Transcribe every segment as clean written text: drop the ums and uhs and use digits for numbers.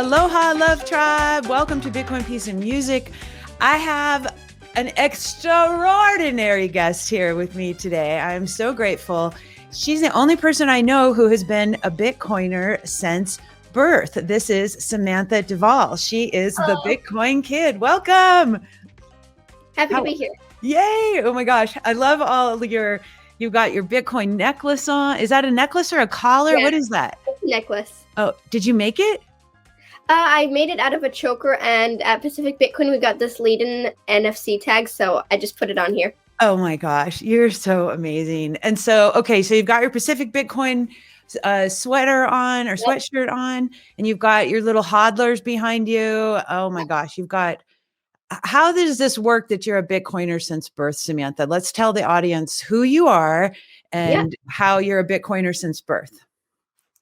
Aloha, Love Tribe. Welcome to Bitcoin, Peace, and Music. I have an extraordinary guest here with me today. I am so grateful. She's the only person I know who has been a Bitcoiner since birth. This is Samantha De Waal. She is the Bitcoin kid. Welcome. Happy to be here. Yay. Oh my gosh. I love all you've got your Bitcoin necklace on. Is that a necklace or a collar? Yeah, what is that? It's a necklace. Oh, did you make it? I made it out of a choker, and at Pacific Bitcoin, we got this lead-in NFC tag, so I just put it on here. Oh my gosh, you're so amazing. And so, okay, so you've got your Pacific Bitcoin sweater on or sweatshirt on, and you've got your little hodlers behind you. Oh my gosh, how does this work that you're a Bitcoiner since birth, Samantha? Let's tell the audience who you are and how you're a Bitcoiner since birth.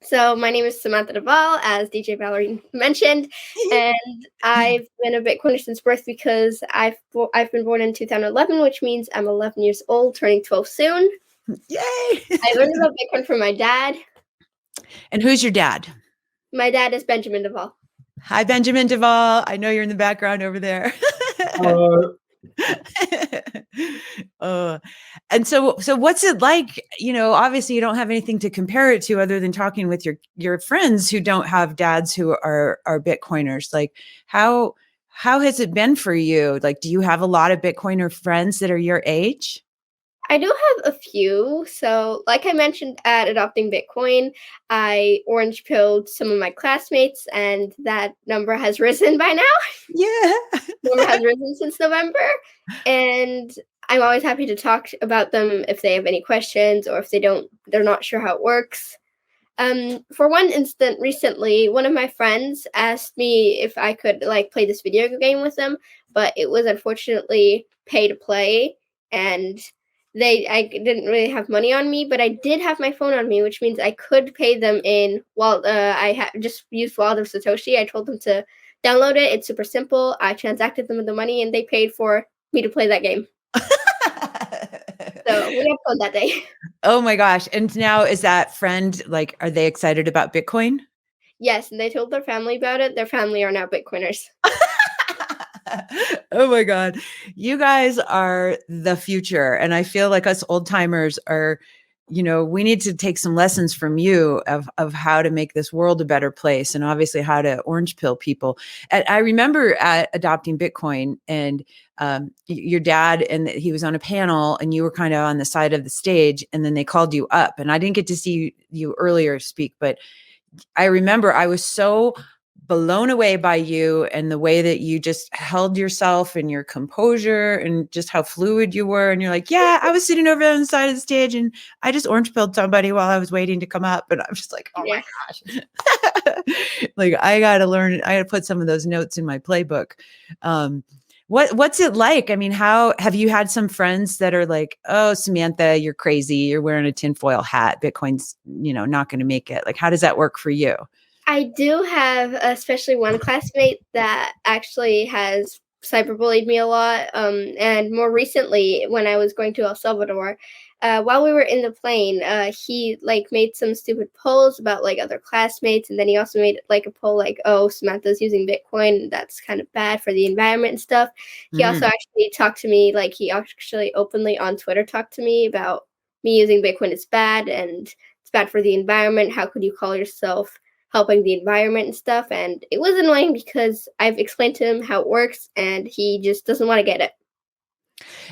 So my name is Samantha De Waal, as DJ Valerie mentioned, and I've been a Bitcoiner since birth because I've been born in 2011, which means I'm 11 years old, turning 12 soon. Yay! I learned about Bitcoin from my dad. And who's your dad? My dad is Benjamin De Waal. Hi, Benjamin De Waal. I know you're in the background over there. And so what's it like? You know, obviously you don't have anything to compare it to other than talking with your friends who don't have dads who are Bitcoiners. Like how has it been for you? Like, do you have a lot of Bitcoiner friends that are your age? I do have a few. So like I mentioned at Adopting Bitcoin, I orange pilled some of my classmates, and that number has risen by now. Yeah. Number has risen since November. And I'm always happy to talk about them if they have any questions or if they're not sure how it works. For one instant recently, one of my friends asked me if I could play this video game with them, but it was unfortunately pay to play, and I didn't really have money on me, but I did have my phone on me, which means I could pay them in just used Wallet of Satoshi. I told them to download it. It's super simple. I transacted them with the money, and they paid for me to play that game. So we had fun that day. Oh my gosh. And now is that friend, are they excited about Bitcoin? Yes. And they told their family about it. Their family are now Bitcoiners. Oh my God. You guys are the future. And I feel like us old timers are, we need to take some lessons from you of how to make this world a better place, and obviously how to orange pill people. And I remember at Adopting Bitcoin, and your dad, and he was on a panel, and you were kind of on the side of the stage, and then they called you up, and I didn't get to see you earlier speak, but I remember I was so blown away by you and the way that you just held yourself and your composure and just how fluid you were. And you're like, yeah, I was sitting over on the side of the stage and I just orange pilled somebody while I was waiting to come up. And I'm just like, oh my gosh. I got to learn. I got to put some of those notes in my playbook. What's it like? I mean, how have you had some friends that are like, oh, Samantha, you're crazy. You're wearing a tinfoil hat. Bitcoin's, not going to make it. Like, how does that work for you? I do have especially one classmate that actually has cyberbullied me a lot. And more recently, when I was going to El Salvador, while we were in the plane, he made some stupid polls about other classmates, and then he also made a poll oh, Samantha's using Bitcoin, that's kind of bad for the environment and stuff. He also actually talked to me, he actually openly on Twitter talked to me about me using Bitcoin is bad and it's bad for the environment. How could you call yourself helping the environment and stuff? And it was annoying because I've explained to him how it works, and he just doesn't want to get it.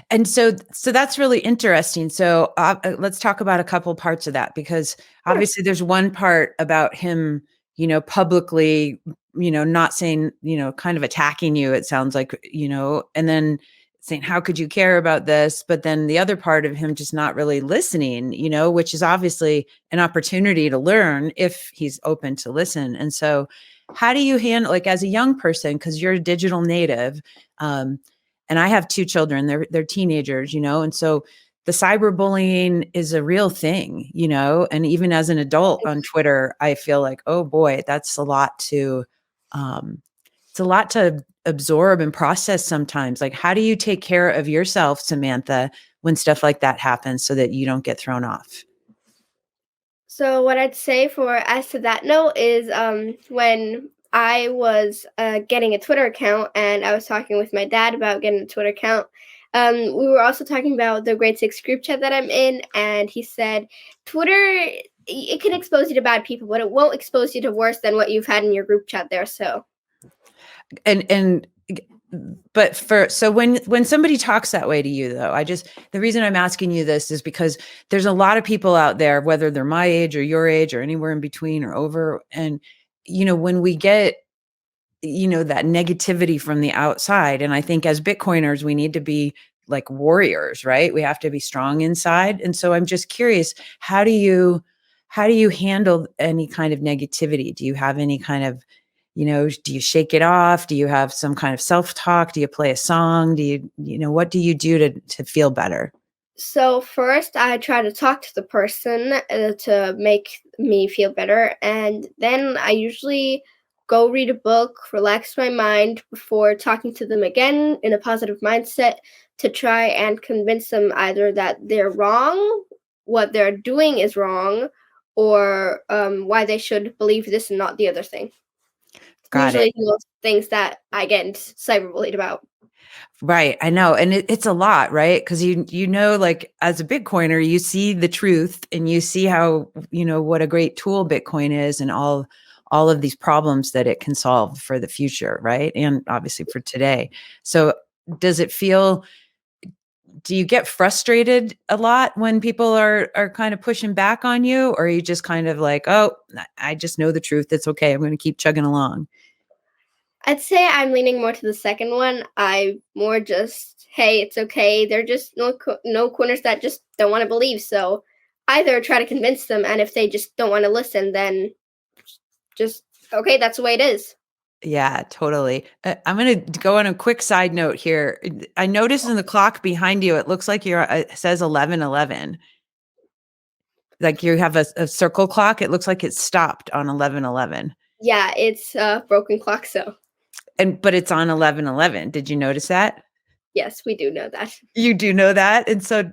And so that's really interesting. So let's talk about a couple parts of that, because obviously there's one part about him, publicly, not saying, kind of attacking you, it sounds like, and then saying, how could you care about this? But then the other part of him just not really listening, which is obviously an opportunity to learn if he's open to listen. And so how do you handle, as a young person, because you're a digital native, and I have two children, they're teenagers, and so the cyberbullying is a real thing, and even as an adult on Twitter, I feel like, oh boy, that's a lot to, it's a lot to absorb and process sometimes. Like, how do you take care of yourself, Samantha, when stuff like that happens so that you don't get thrown off? So what I'd say as to that note is when I was getting a Twitter account, and I was talking with my dad about getting a Twitter account. We were also talking about the grade 6 group chat that I'm in, and he said, Twitter, it can expose you to bad people, but it won't expose you to worse than what you've had in your group chat there. So, and but so when somebody talks that way to you, though, the reason I'm asking you this is because there's a lot of people out there, whether they're my age or your age or anywhere in between or over, and when we get that negativity from the outside, and I think as Bitcoiners we need to be like warriors, right? We have to be strong inside. And so I'm just curious, how do you handle any kind of negativity? Do you have any kind of, do you shake it off? Do you have some kind of self-talk? Do you play a song? Do what do you do to feel better? So first, I try to talk to the person to make me feel better, and then I usually go read a book, relax my mind before talking to them again in a positive mindset to try and convince them either that they're wrong, what they're doing is wrong, or why they should believe this and not the other thing. Got it. Usually those things that I get cyberbullied about. Right. I know. And it's a lot, right? Because like as a Bitcoiner, you see the truth and you see how, what a great tool Bitcoin is and all of these problems that it can solve for the future, right? And obviously for today. So do you get frustrated a lot when people are kind of pushing back on you, or are you just kind of like, oh, I just know the truth. It's okay. I'm going to keep chugging along. I'd say I'm leaning more to the second one. I more just, hey, it's okay. They're just no corners that just don't want to believe. So either try to convince them, and if they just don't want to listen, then just okay, that's the way it is. Yeah, totally. I'm going to go on a quick side note here. I noticed in the clock behind you, it looks like it says 11:11. Like you have a circle clock. It looks like it stopped on 11:11. Yeah, it's a broken clock. So But it's on 11:11. Did you notice that? yes, we do know that. You do know that. And so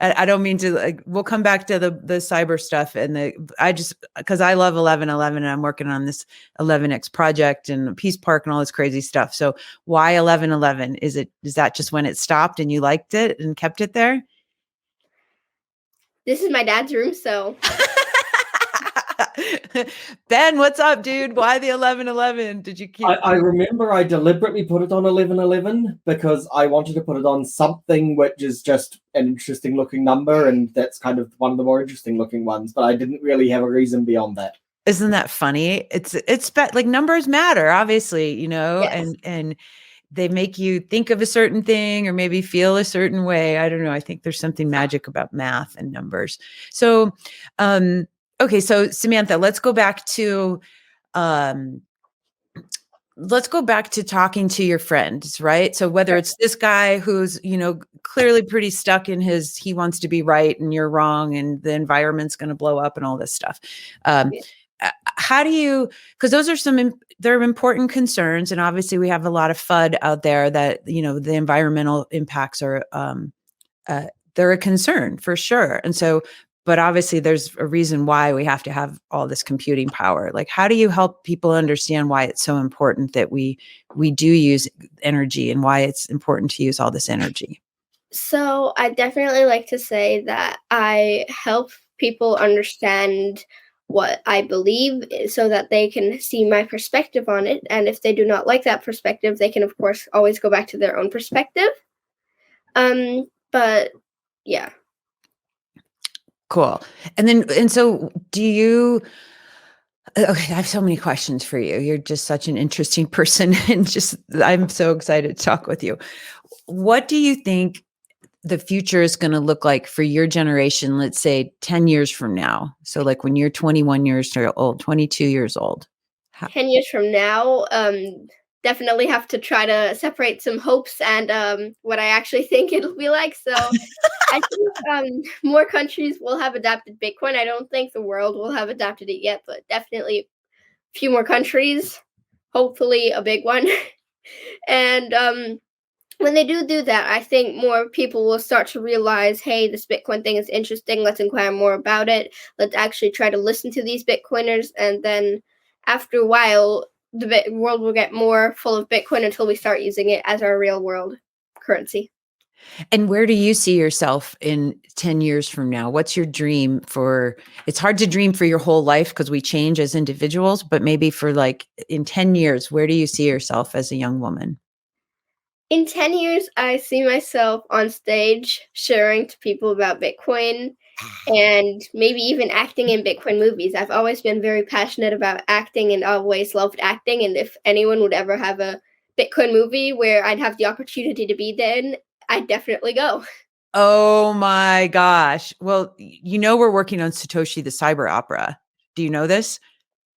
I don't mean to, we'll come back to the cyber stuff because I love 11:11 and I'm working on this 11x project and Peace Park and all this crazy stuff. So why 11:11? Is that just when it stopped and you liked it and kept it there? This is my dad's room, so Ben, what's up, dude? Why the 11:11? Did you keep? I remember I deliberately put it on 11:11 because I wanted to put it on something which is just an interesting looking number, and that's kind of one of the more interesting looking ones, but I didn't really have a reason beyond that. Isn't that funny? It's like numbers matter, obviously, yes. and they make you think of a certain thing or maybe feel a certain way. I don't know. I think there's something magic about math and numbers. So, okay. So Samantha, let's go back to talking to your friends, right? So whether it's this guy who's, clearly pretty stuck in he wants to be right and you're wrong and the environment's going to blow up and all this stuff. How do you, because those are they're important concerns. And obviously we have a lot of FUD out there that, the environmental impacts are, they're a concern for sure. And so, but obviously there's a reason why we have to have all this computing power. Like, how do you help people understand why it's so important that we do use energy and why it's important to use all this energy? So I definitely like to say that I help people understand what I believe so that they can see my perspective on it. And if they do not like that perspective, they can, of course, always go back to their own perspective. But yeah. Cool. And so do you, okay, I have so many questions for you. You're just such an interesting person and I'm so excited to talk with you. What do you think the future is going to look like for your generation, let's say 10 years from now? So like when you're 21 years old, 22 years old. 10 years from now, definitely have to try to separate some hopes and what I actually think it'll be like. So I think more countries will have adopted Bitcoin. I don't think the world will have adopted it yet, but definitely a few more countries, hopefully a big one. And when they do that, I think more people will start to realize, hey, this Bitcoin thing is interesting. Let's inquire more about it. Let's actually try to listen to these Bitcoiners. And then after a while, the world will get more full of Bitcoin until we start using it as our real world currency. And where do you see yourself in 10 years from now? What's your dream for, it's hard to dream for your whole life because we change as individuals, but maybe for like in 10 years, where do you see yourself as a young woman? In 10 years, I see myself on stage sharing to people about Bitcoin and maybe even acting in Bitcoin movies. I've always been very passionate about acting and always loved acting. And if anyone would ever have a Bitcoin movie where I'd have the opportunity to be then, I'd definitely go. Oh my gosh. Well, you know, we're working on Satoshi the Cyber Opera. Do you know this?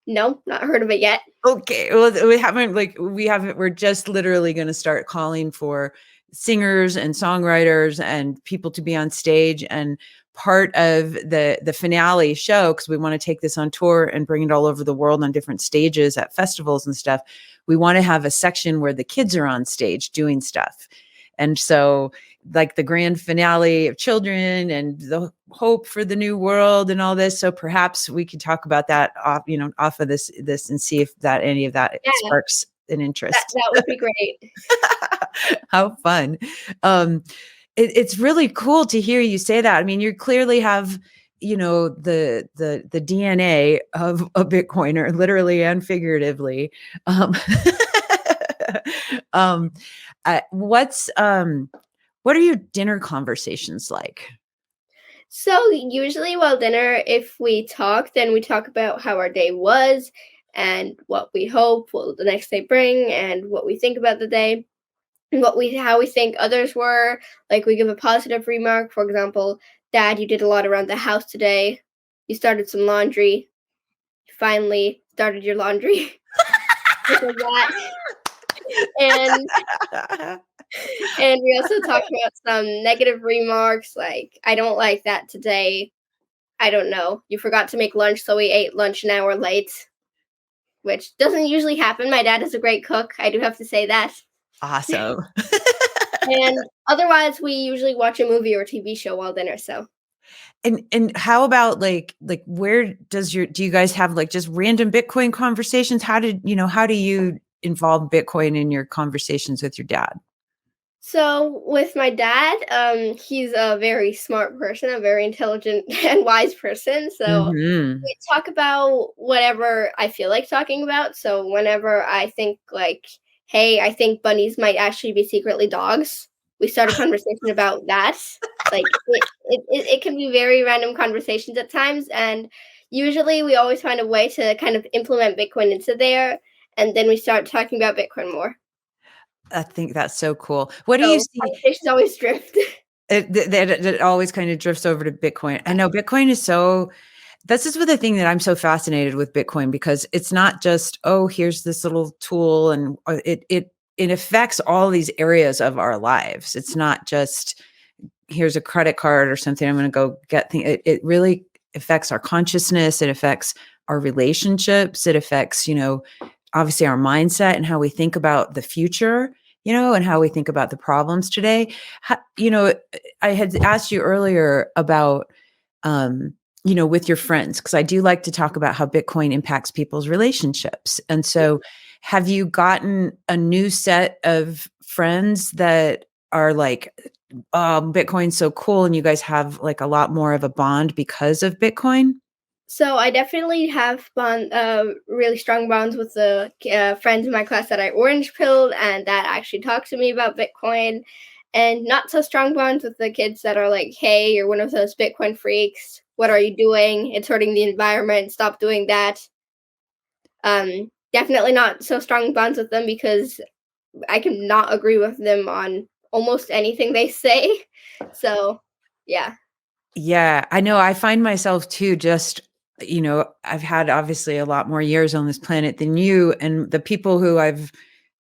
No, not heard of it yet. Okay. Well, we're just literally going to start calling for singers and songwriters and people to be on stage. And part of the finale show, because we want to take this on tour and bring it all over the world on different stages at festivals and stuff. We want to have a section where the kids are on stage doing stuff. And so like the grand finale of children and the hope for the new world and all this. So perhaps we could talk about that off of this and see if any of that sparks an interest. That would be great. How fun. It's really cool to hear you say that. I mean, you clearly have, the DNA of a Bitcoiner, literally and figuratively. What are your dinner conversations like? So usually while dinner, if we talk, then we talk about how our day was and what we hope will the next day bring and what we think about the day and how we think others were. Like we give a positive remark. For example, Dad, you did a lot around the house today. You started some laundry. You finally started your laundry. Like that. And we also talk about some negative remarks like, I don't like that today. I don't know. You forgot to make lunch, so we ate lunch an hour late, which doesn't usually happen. My dad is a great cook. I do have to say that. Awesome. And otherwise, we usually watch a movie or a TV show while dinner. So. And how about like where do you guys have like just random Bitcoin conversations? How do you involve Bitcoin in your conversations with your dad? So with my dad, he's a very smart person, a very intelligent and wise person. So we talk about whatever I feel like talking about. So whenever I think like, hey, I think bunnies might actually be secretly dogs, we start a conversation about that. Like it can be very random conversations at times. And usually we always find a way to kind of implement Bitcoin into there. And then we start talking about Bitcoin more. I think that's so cool. What do you see? Conversations always drift. It always kind of drifts over to Bitcoin. I know Bitcoin is this is the thing that I'm so fascinated with Bitcoin, because it's not just, oh, here's this little tool and it affects all these areas of our lives. It's not just, here's a credit card or something, I'm going to go get things. It really affects our consciousness. It affects our relationships. It affects, obviously our mindset and how we think about the future, and how we think about the problems today. I had asked you earlier about, with your friends, because I do like to talk about how Bitcoin impacts people's relationships. And so have you gotten a new set of friends that are like, Bitcoin's so cool, and you guys have like a lot more of a bond because of Bitcoin? So I definitely have really strong bonds with the friends in my class that I orange pilled and that actually talk to me about Bitcoin, and not so strong bonds with the kids that are like, hey, you're one of those Bitcoin freaks. What are you doing? It's hurting the environment. Stop doing that. Definitely not so strong bonds with them because I cannot agree with them on almost anything they say. So, yeah. Yeah, I know. I find myself too, just, I've had obviously a lot more years on this planet than you, and the people who I've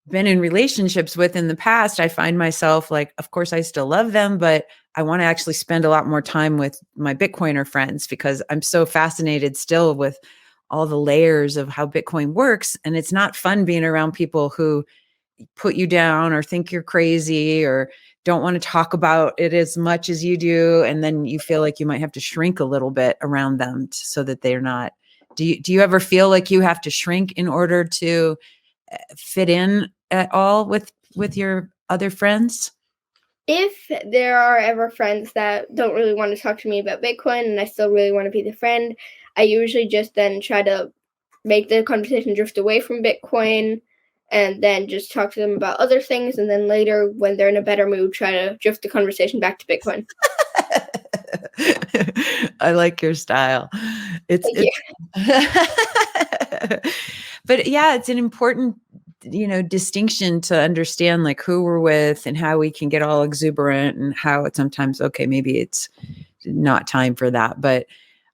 been in relationships with in the past, I find myself like, of course I still love them, but I want to actually spend a lot more time with my Bitcoiner friends because I'm so fascinated still with all the layers of how Bitcoin works. And it's not fun being around people who put you down or think you're crazy or don't want to talk about it as much as you do. And then you feel like you might have to shrink a little bit around them so that they're not. Do you ever feel like you have to shrink in order to fit in at all with your other friends? If there are ever friends that don't really want to talk to me about Bitcoin and I still really want to be the friend, I usually just then try to make the conversation drift away from Bitcoin and then just talk to them about other things. And then later, when they're in a better mood, try to drift the conversation back to Bitcoin. I like your style. Thank you. But yeah, it's an important, distinction to understand like who we're with and how we can get all exuberant and how it's sometimes, okay, maybe it's not time for that. But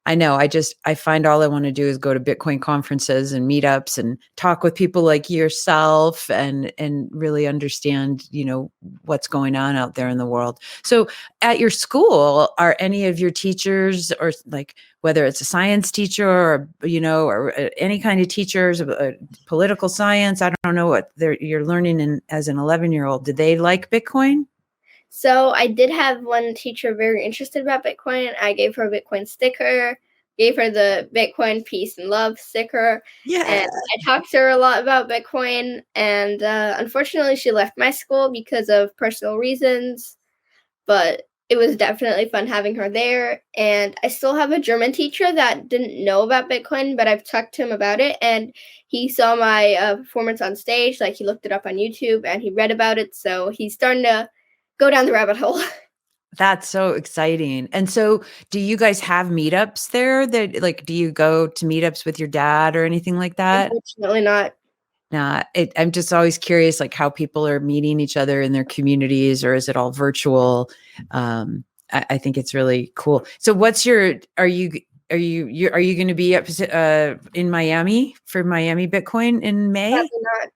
I know I find all I want to do is go to Bitcoin conferences and meetups and talk with people like yourself and really understand, what's going on out there in the world. So at your school, are any of your teachers or like whether it's a science teacher or, or any kind of teachers, political science, I don't know what you're learning as an 11-year-old, did they like Bitcoin? So I did have one teacher very interested about Bitcoin. I gave her a Bitcoin sticker, gave her the Bitcoin Peace and Love sticker. Yeah. And I talked to her a lot about Bitcoin. And unfortunately, she left my school because of personal reasons. But it was definitely fun having her there. And I still have a German teacher that didn't know about Bitcoin, but I've talked to him about it. And he saw my performance on stage. Like, he looked it up on YouTube and he read about it. So he's starting to go down the rabbit hole. That's so exciting. And so do you guys have meetups there that like, do you go to meetups with your dad or anything like that? Unfortunately not. Nah, I'm just always curious, like how people are meeting each other in their communities, or is it all virtual? I think it's really cool. So are you going to be up in Miami for Miami Bitcoin in May? Probably not.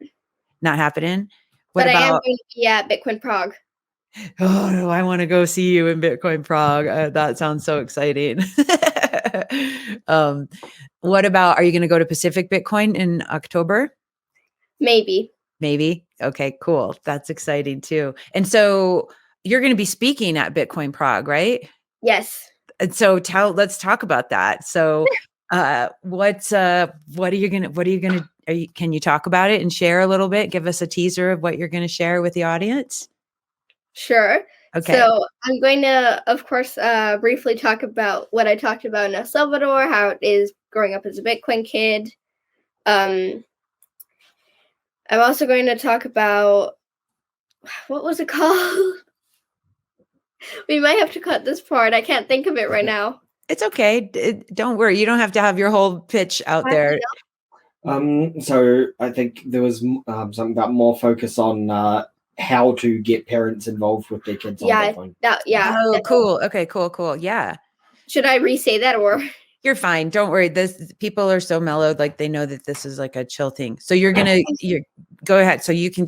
Not happening. What But about? I am going to be at Bitcoin Prague. Oh, I want to go see you in Bitcoin Prague. That sounds so exciting. What about, are you going to go to Pacific Bitcoin in October? Maybe. Maybe. Okay, cool. That's exciting too. And so you're going to be speaking at Bitcoin Prague, right? Yes. And so let's talk about that. So, what are you going to, can you talk about it and share a little bit? Give us a teaser of what you're going to share with the audience. Sure. Okay. So I'm going to, of course, briefly talk about what I talked about in El Salvador, how it is growing up as a Bitcoin kid. I'm also going to talk about, what was it called? We might have to cut this part. I can't think of it right now. It's okay. Don't worry. You don't have to have your whole pitch out there. So I think there was something about more focus on how to get parents involved with their kids on Bitcoin. Oh, cool. Okay, cool. Yeah. Should I re-say that or? You're fine. Don't worry. People are so mellowed, like they know that this is like a chill thing. So you go ahead. So you can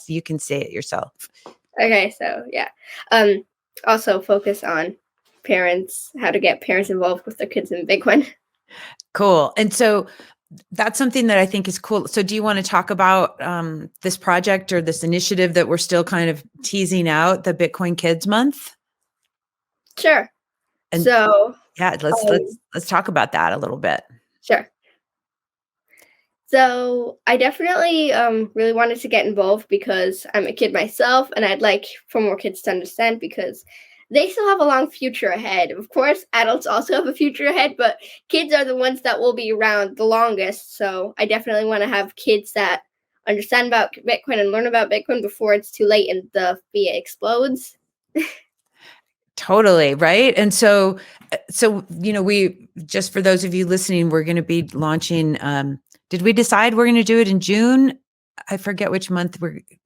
you can say it yourself. Okay. So yeah. Also focus on parents, how to get parents involved with their kids in Bitcoin. Cool. And so that's something that I think is cool. So do you want to talk about this project or this initiative that we're still kind of teasing out, the Bitcoin Kids Month? Sure. And so yeah, let's talk about that a little bit. Sure. So I definitely really wanted to get involved because I'm a kid myself, and I'd like for more kids to understand because they still have a long future ahead. Of course, adults also have a future ahead, but kids are the ones that will be around the longest. So I definitely want to have kids that understand about Bitcoin and learn about Bitcoin before it's too late and the fiat explodes. Totally. Right. And so, we, just for those of you listening, we're going to be launching, did we decide we're going to do it in June? I forget which month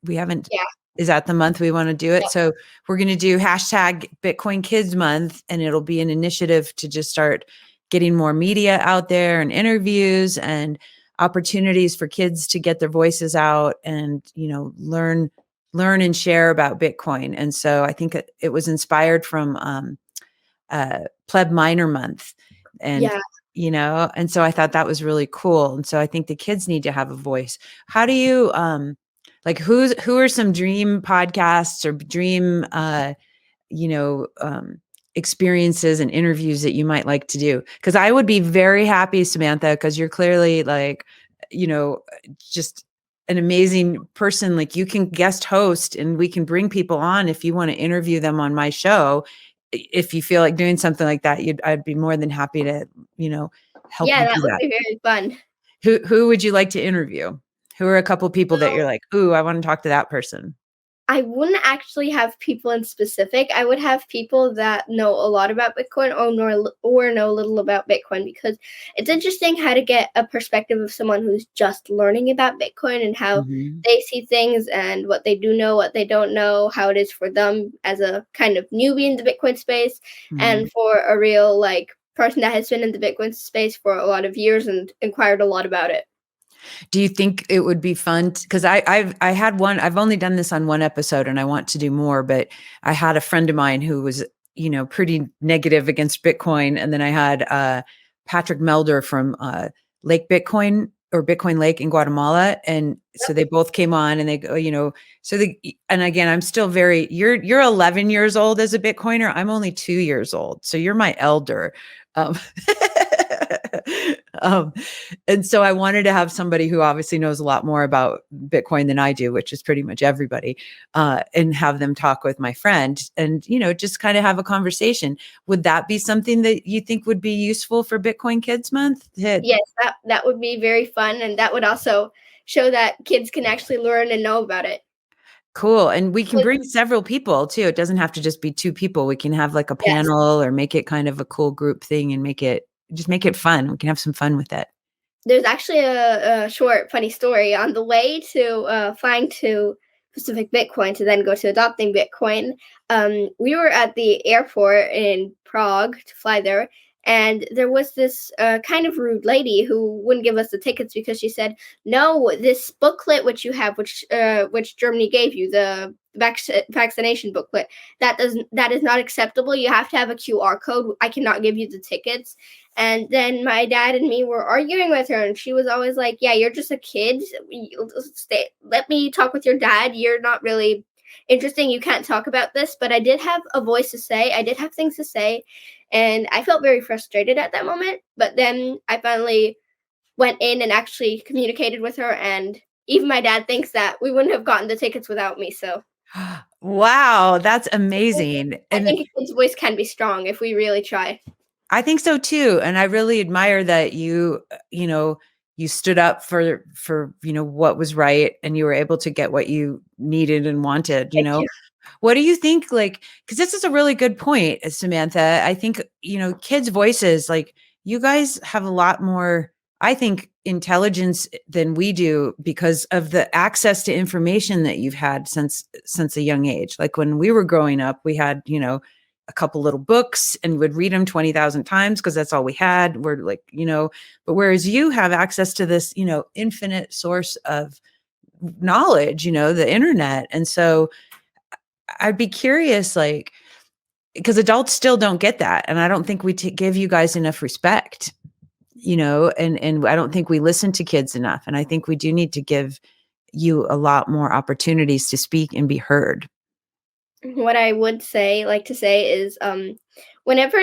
we haven't. Yeah. Is that the month we want to do it? Yeah. So we're going to do hashtag Bitcoin Kids Month, and it'll be an initiative to just start getting more media out there and interviews and opportunities for kids to get their voices out and, learn and share about Bitcoin. And so I think it was inspired from Pleb Minor Month. And, and so I thought that was really cool. And so I think the kids need to have a voice. How do you, who are some dream podcasts or dream, experiences and interviews that you might like to do? Because I would be very happy, Samantha, because you're clearly just an amazing person. Like you can guest host and we can bring people on if you want to interview them on my show. If you feel like doing something like that, I'd be more than happy to, help Yeah, you that do would that. be very fun. Who would you like to interview? Who are a couple people that you're So like, ooh, I want to talk to that person? I wouldn't actually have people in specific. I would have people that know a lot about Bitcoin or know little about Bitcoin, because it's interesting how to get a perspective of someone who's just learning about Bitcoin and how Mhm. they see things and what they do know, what they don't know, how it is for them as a kind of newbie in the Bitcoin space, Mhm. and for a real like person that has been in the Bitcoin space for a lot of years and inquired a lot about it. Do you think it would be fun? Because I had one. I've only done this on one episode, and I want to do more. But I had a friend of mine who was, pretty negative against Bitcoin, and then I had Patrick Melder from Lake Bitcoin or Bitcoin Lake in Guatemala, and so they both came on, and they go, and again, I'm still very. You're 11 years old as a Bitcoiner. I'm only 2 years old, so you're my elder. Um, um, and so I wanted to have somebody who obviously knows a lot more about Bitcoin than I do, which is pretty much everybody, and have them talk with my friend and, just kind of have a conversation. Would that be something that you think would be useful for Bitcoin Kids Month? Yes, that would be very fun, and that would also show that kids can actually learn and know about it. Cool. And we can Like, bring several people too. It doesn't have to just be two people. We can have like a yes, panel or make it kind of a cool group thing and make it fun. We can have some fun with it. there's actually a short funny story on the way to flying to Pacific Bitcoin to then go to Adopting Bitcoin. We were at the airport in Prague to fly there, and there was this kind of rude lady who wouldn't give us the tickets because she said, "No, this booklet which you have, which Germany gave you, the vaccination booklet, that is not acceptable. You have to have a QR code. I cannot give you the tickets." And then my dad and me were arguing with her, and she was always like, "Yeah, you're just a kid. Let me talk with your dad. You're not really interesting. You can't talk about this." But I did have a voice to say. I did have things to say, and I felt very frustrated at that moment. But then I finally went in and actually communicated with her, and even my dad thinks that we wouldn't have gotten the tickets without me. So Wow, that's I think amazing. I And think a kid's voice can be strong if we really try. I think so too. And I really admire that you stood up for what was right and you were able to get what you needed and wanted. Thank you. What do you think, like, because this is a really good point, Samantha. I think, kids' voices, like, you guys have a lot more, I think, intelligence than we do because of the access to information that you've had since a young age. Like when we were growing up, we had, a couple little books and would read them 20,000 times because that's all we had. We're like, but whereas you have access to this, infinite source of knowledge, the internet. And so I'd be curious, like, because adults still don't get that, and I don't think we give you guys enough respect, and I don't think we listen to kids enough, and I think we do need to give you a lot more opportunities to speak and be heard. What I would like to say is, whenever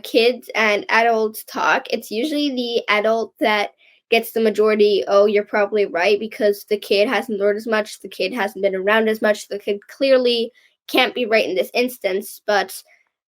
kids and adults talk, it's usually the adult that gets the majority. Oh, you're probably right, because the kid hasn't learned as much, the kid hasn't been around as much, the kid clearly can't be right in this instance. But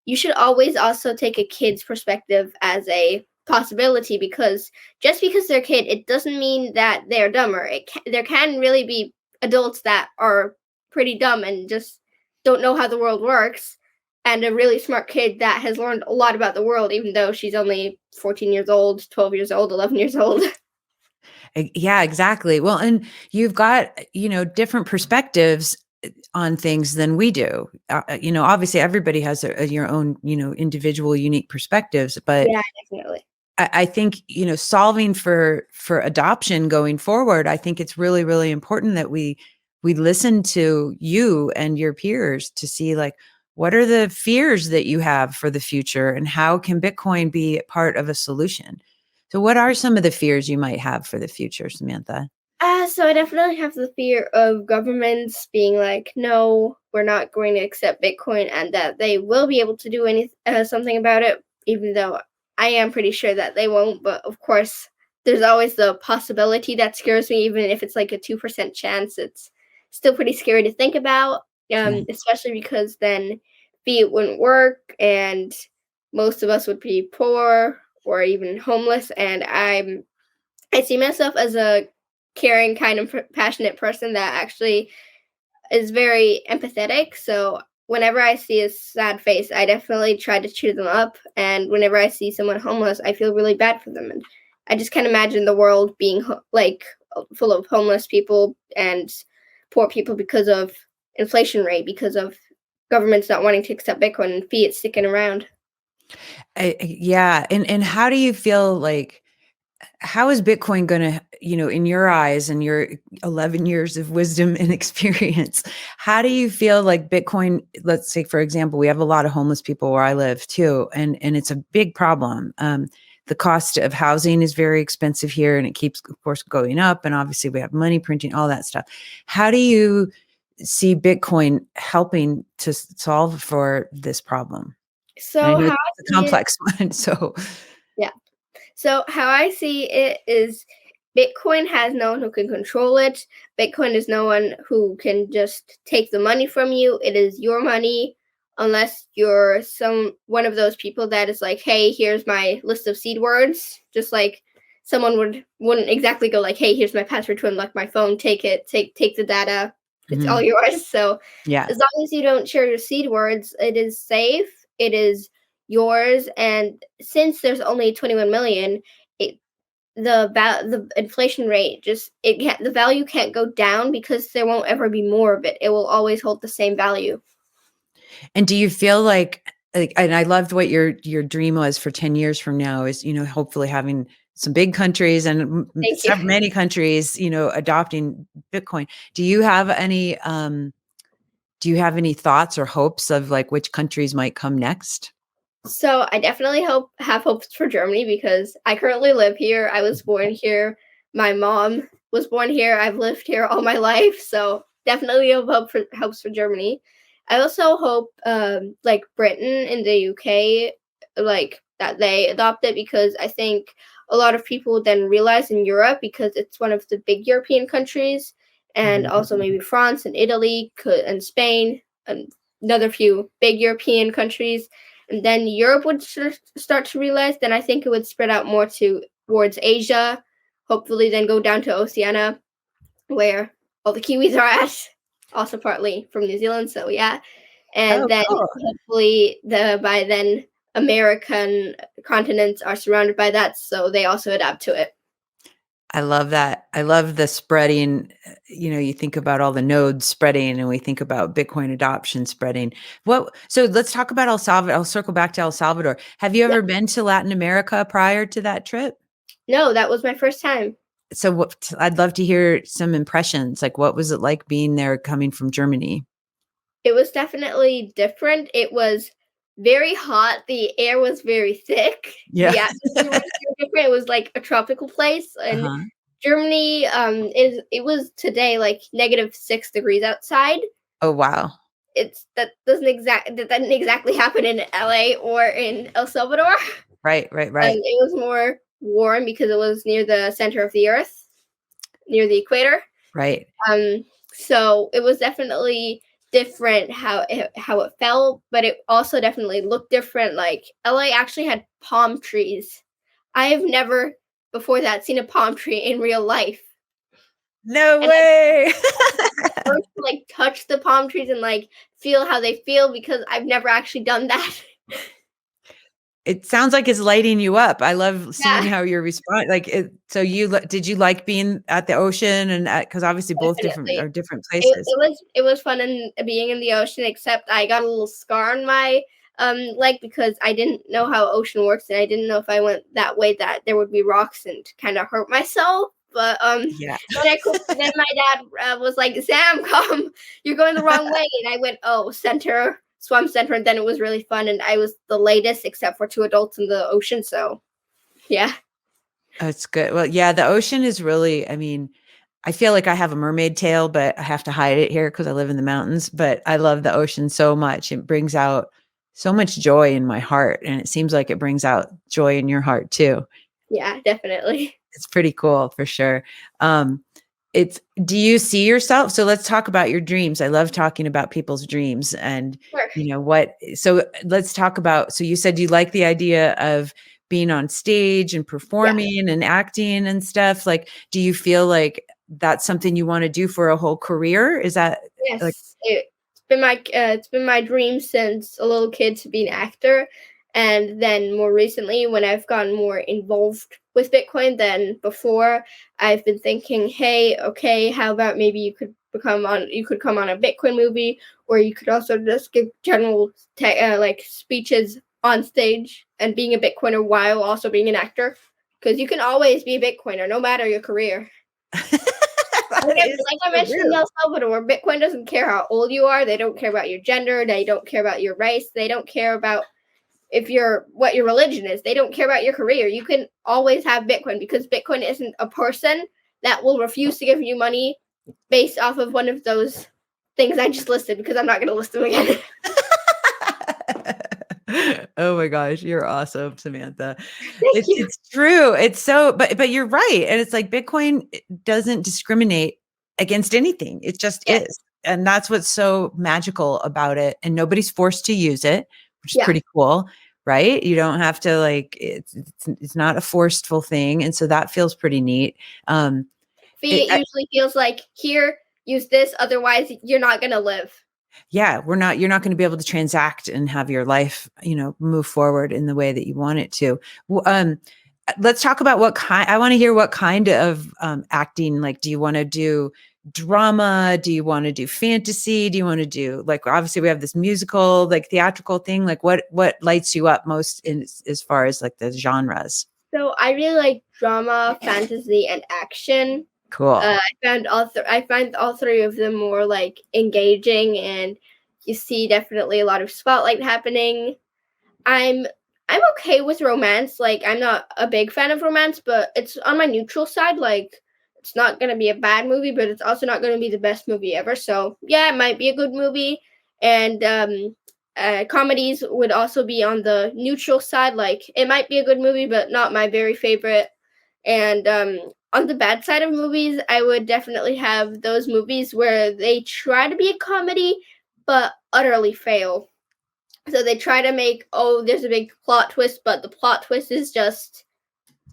you should always also take a kid's perspective as a possibility, because just because they're a kid, it doesn't mean that they're dumber. There can really be adults that are pretty dumb and just don't know how the world works, and a really smart kid that has learned a lot about the world, even though she's only 14 years old, 12 years old, 11 years old. Yeah, exactly. Well, and you've got, different perspectives on things than we do. Obviously everybody has your own, individual unique perspectives, but Yeah, definitely. I think, solving for adoption going forward, I think it's really, really important that we listen to you and your peers to see, like, what are the fears that you have for the future and how can Bitcoin be part of a solution? So what are some of the fears you might have for the future, Samantha? So I definitely have the fear of governments being like, no, we're not going to accept Bitcoin, and that they will be able to do something about it, even though I am pretty sure that they won't. But of course, there's always the possibility that scares me, even if it's like a 2% chance. It's still pretty scary to think about, especially because then fiat wouldn't work and most of us would be poor or even homeless. And I see myself as a caring, kind of passionate person that actually is very empathetic. So whenever I see a sad face, I definitely try to cheer them up. And whenever I see someone homeless, I feel really bad for them. And I just can't imagine the world being like full of homeless people and poor people because of inflation rate, because of governments not wanting to accept Bitcoin and fiat sticking around. Yeah. And how do you feel like, how is Bitcoin going to, in your eyes and your 11 years of wisdom and experience, how do you feel like Bitcoin, let's say, for example, we have a lot of homeless people where I live too, and it's a big problem. The cost of housing is very expensive here and it keeps, of course, going up. And obviously we have money printing, all that stuff. How do you see Bitcoin helping to solve for this problem? So And I know how it's a complex one. So yeah. So how I see it is Bitcoin has no one who can control it. Bitcoin is no one who can just take the money from you. It is your money unless you're one of those people that is like, hey, here's my list of seed words. Just like someone wouldn't exactly go like, hey, here's my password to unlock my phone. Take it. Take the data. It's all yours. So yeah, as long as you don't share your seed words, it is safe. It is yours. And since there's only 21 million, the inflation rate the value can't go down because there won't ever be more of it. It will always hold the same value. And do you feel like, and I loved what your dream was for 10 years from now is, hopefully having some big countries and many countries, adopting Bitcoin. Do you have any thoughts or hopes of like which countries might come next? So I definitely have hopes for Germany because I currently live here. I was born here. My mom was born here. I've lived here all my life. So definitely have hopes for Germany. I also hope like Britain and the UK, like that they adopt it, because I think a lot of people then realize in Europe, because it's one of the big European countries, and also maybe France and Italy and Spain and another few big European countries. And then Europe would start to realize, then I think it would spread out more towards Asia, hopefully then go down to Oceania, where all the Kiwis are at, also partly from New Zealand, so yeah. And then hopefully by then American continents are surrounded by that, so they also adapt to it. I love that. I love the spreading. You think about all the nodes spreading and we think about Bitcoin adoption spreading. So let's talk about El Salvador. I'll circle back to El Salvador. Have you ever been to Latin America prior to that trip? No, that was my first time. So I'd love to hear some impressions. Like, what was it like being there coming from Germany? It was definitely different. It was very hot. The air was very thick. Yeah. The atmosphere was different. It was like a tropical place. And Germany, it was today like -6 degrees outside. Oh, wow. That didn't exactly happen in LA or in El Salvador. Right. It was more warm because it was near the center of the earth, near the equator. Right. So it was definitely different how it felt, but it also definitely looked different. Like LA actually had palm trees. I have never before that seen a palm tree in real life. No way. First, like touch the palm trees and like feel how they feel, because I've never actually done that. It sounds like it's lighting you up. I love seeing how you're responding. Like, so did you like being at the ocean and because obviously both are different places. It was fun being in the ocean, except I got a little scar on my leg because I didn't know how ocean works, and I didn't know if I went that way that there would be rocks and kind of hurt myself. But yeah. Then my dad was like, "Sam, come! You're going the wrong way." And I went, "Oh, swam center," and then it was really fun, and I was the latest except for 2 adults in the ocean, so yeah. That's good. Well, yeah, the ocean is really, I mean, I feel like I have a mermaid tail, but I have to hide it here because I live in the mountains, but I love the ocean so much. It brings out so much joy in my heart, and it seems like it brings out joy in your heart too. Yeah, definitely. it's pretty cool for sure. Do you see yourself? So let's talk about your dreams. I love talking about people's dreams and, Sure. so let's talk about, so you said you like the idea of being on stage and performing and acting and stuff. Like, do you feel like that's something you want to do for a whole career? Is that like, Yes, it's been my dream since a little kid to be an actor, and then more recently, when I've gotten more involved with Bitcoin than before, I've been thinking, hey, okay, how about maybe you could come on a Bitcoin movie, or you could also just give general like speeches on stage and being a Bitcoiner while also being an actor, because you can always be a Bitcoiner no matter your career. Like I mentioned in El Salvador, Bitcoin doesn't care how old you are. They don't care about your gender. They don't care about your race. They don't care about what your religion is. They don't care about your career. You can always have Bitcoin because Bitcoin isn't a person that will refuse to give you money based off of one of those things I just listed, because I'm not going to list them again. Oh my gosh, you're awesome, Samantha. Thank you. It's true. It's so, but you're right. And it's like Bitcoin doesn't discriminate against anything. It just is. And that's what's so magical about it. And nobody's forced to use it, which is pretty cool, right? You don't have to it's not a forceful thing. And so that feels pretty neat. Fiat usually feels like, here, use this, otherwise you're not going to live. Yeah, you're not going to be able to transact and have your life, move forward in the way that you want it to. Let's talk about I want to hear what kind of acting, like, do you want to do drama? Do you want to do fantasy? Do you want to do, like, obviously we have this musical, like theatrical thing, like what lights you up most as far as like the genres? So I really like drama, fantasy, and action. Cool. I find all three of them more like engaging, and you see definitely a lot of spotlight happening. I'm okay with romance. Like, I'm not a big fan of romance, but it's on my neutral side. Like, it's not going to be a bad movie, but it's also not going to be the best movie ever. So yeah, it might be a good movie. And comedies would also be on the neutral side. Like, it might be a good movie, but not my very favorite. And on the bad side of movies, I would definitely have those movies where they try to be a comedy, but utterly fail. So they try to make, there's a big plot twist, but the plot twist is just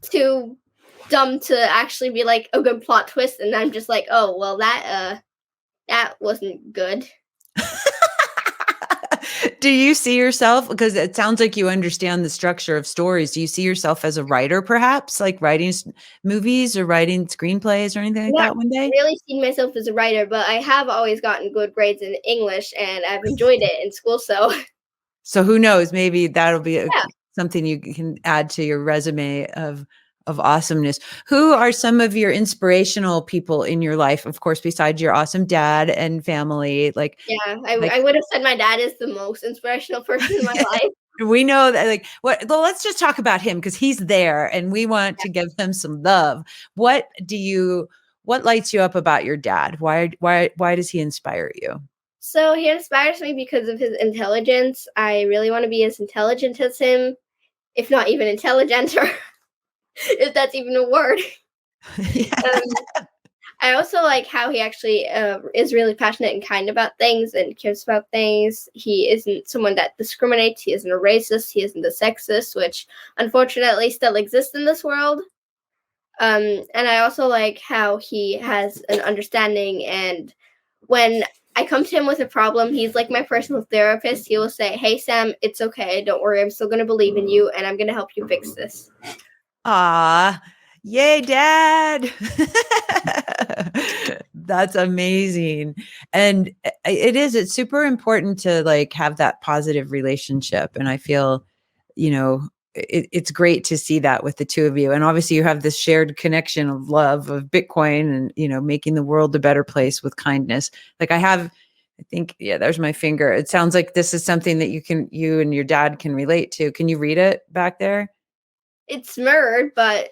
too dumb to actually be like a good plot twist. And I'm just like, oh, well, that wasn't good. Do you see yourself, because it sounds like you understand the structure of stories, do you see yourself as a writer, perhaps, like writing movies or writing screenplays or anything like that one day? I've really seen myself as a writer, but I have always gotten good grades in English, and I've enjoyed it in school. So who knows, maybe that'll be something you can add to your resume of awesomeness. Who are some of your inspirational people in your life, of course, besides your awesome dad and family? Like, I would have said my dad is the most inspirational person in my life. We know that, well, let's just talk about him, because he's there and we want to give him some love. What lights you up about your dad? Why does he inspire you? So he inspires me because of his intelligence. I really want to be as intelligent as him, if not even intelligenter, if that's even a word. I also like how he actually is really passionate and kind about things and cares about things. He isn't someone that discriminates. He isn't a racist. He isn't a sexist, which unfortunately still exists in this world. And I also like how he has an understanding, and when I come to him with a problem, he's like my personal therapist. He will say, hey, Sam, it's okay. Don't worry. I'm still going to believe in you, and I'm going to help you fix this. Ah, yay, Dad. That's amazing. And it's super important to like have that positive relationship. And I feel, it's great to see that with the two of you. And obviously you have this shared connection of love of Bitcoin and, making the world a better place with kindness. Like I think, there's my finger. It sounds like this is something that you and your dad can relate to. Can you read it back there? It's mirrored, but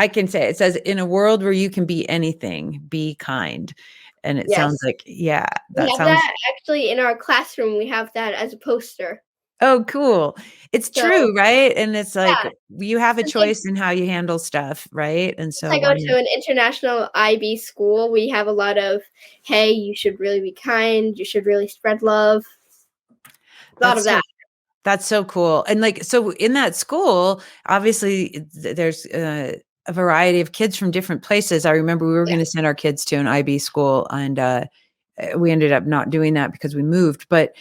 I can say it says, in a world where you can be anything, be kind. And it sounds like, that we have sounds that actually in our classroom. We have that as a poster. Oh, cool. It's So true, right? And it's like yeah, you have a since I choice in how you handle stuff, right? And since so I go why to an international IB school, we have a lot of, hey, you should really be kind, you should really spread love. A lot of that's that. so that's so cool. And like, so in that school, obviously there's a variety of kids from different places. I remember we were Yeah. going to send our kids to an IB school and we ended up not doing that because we moved. But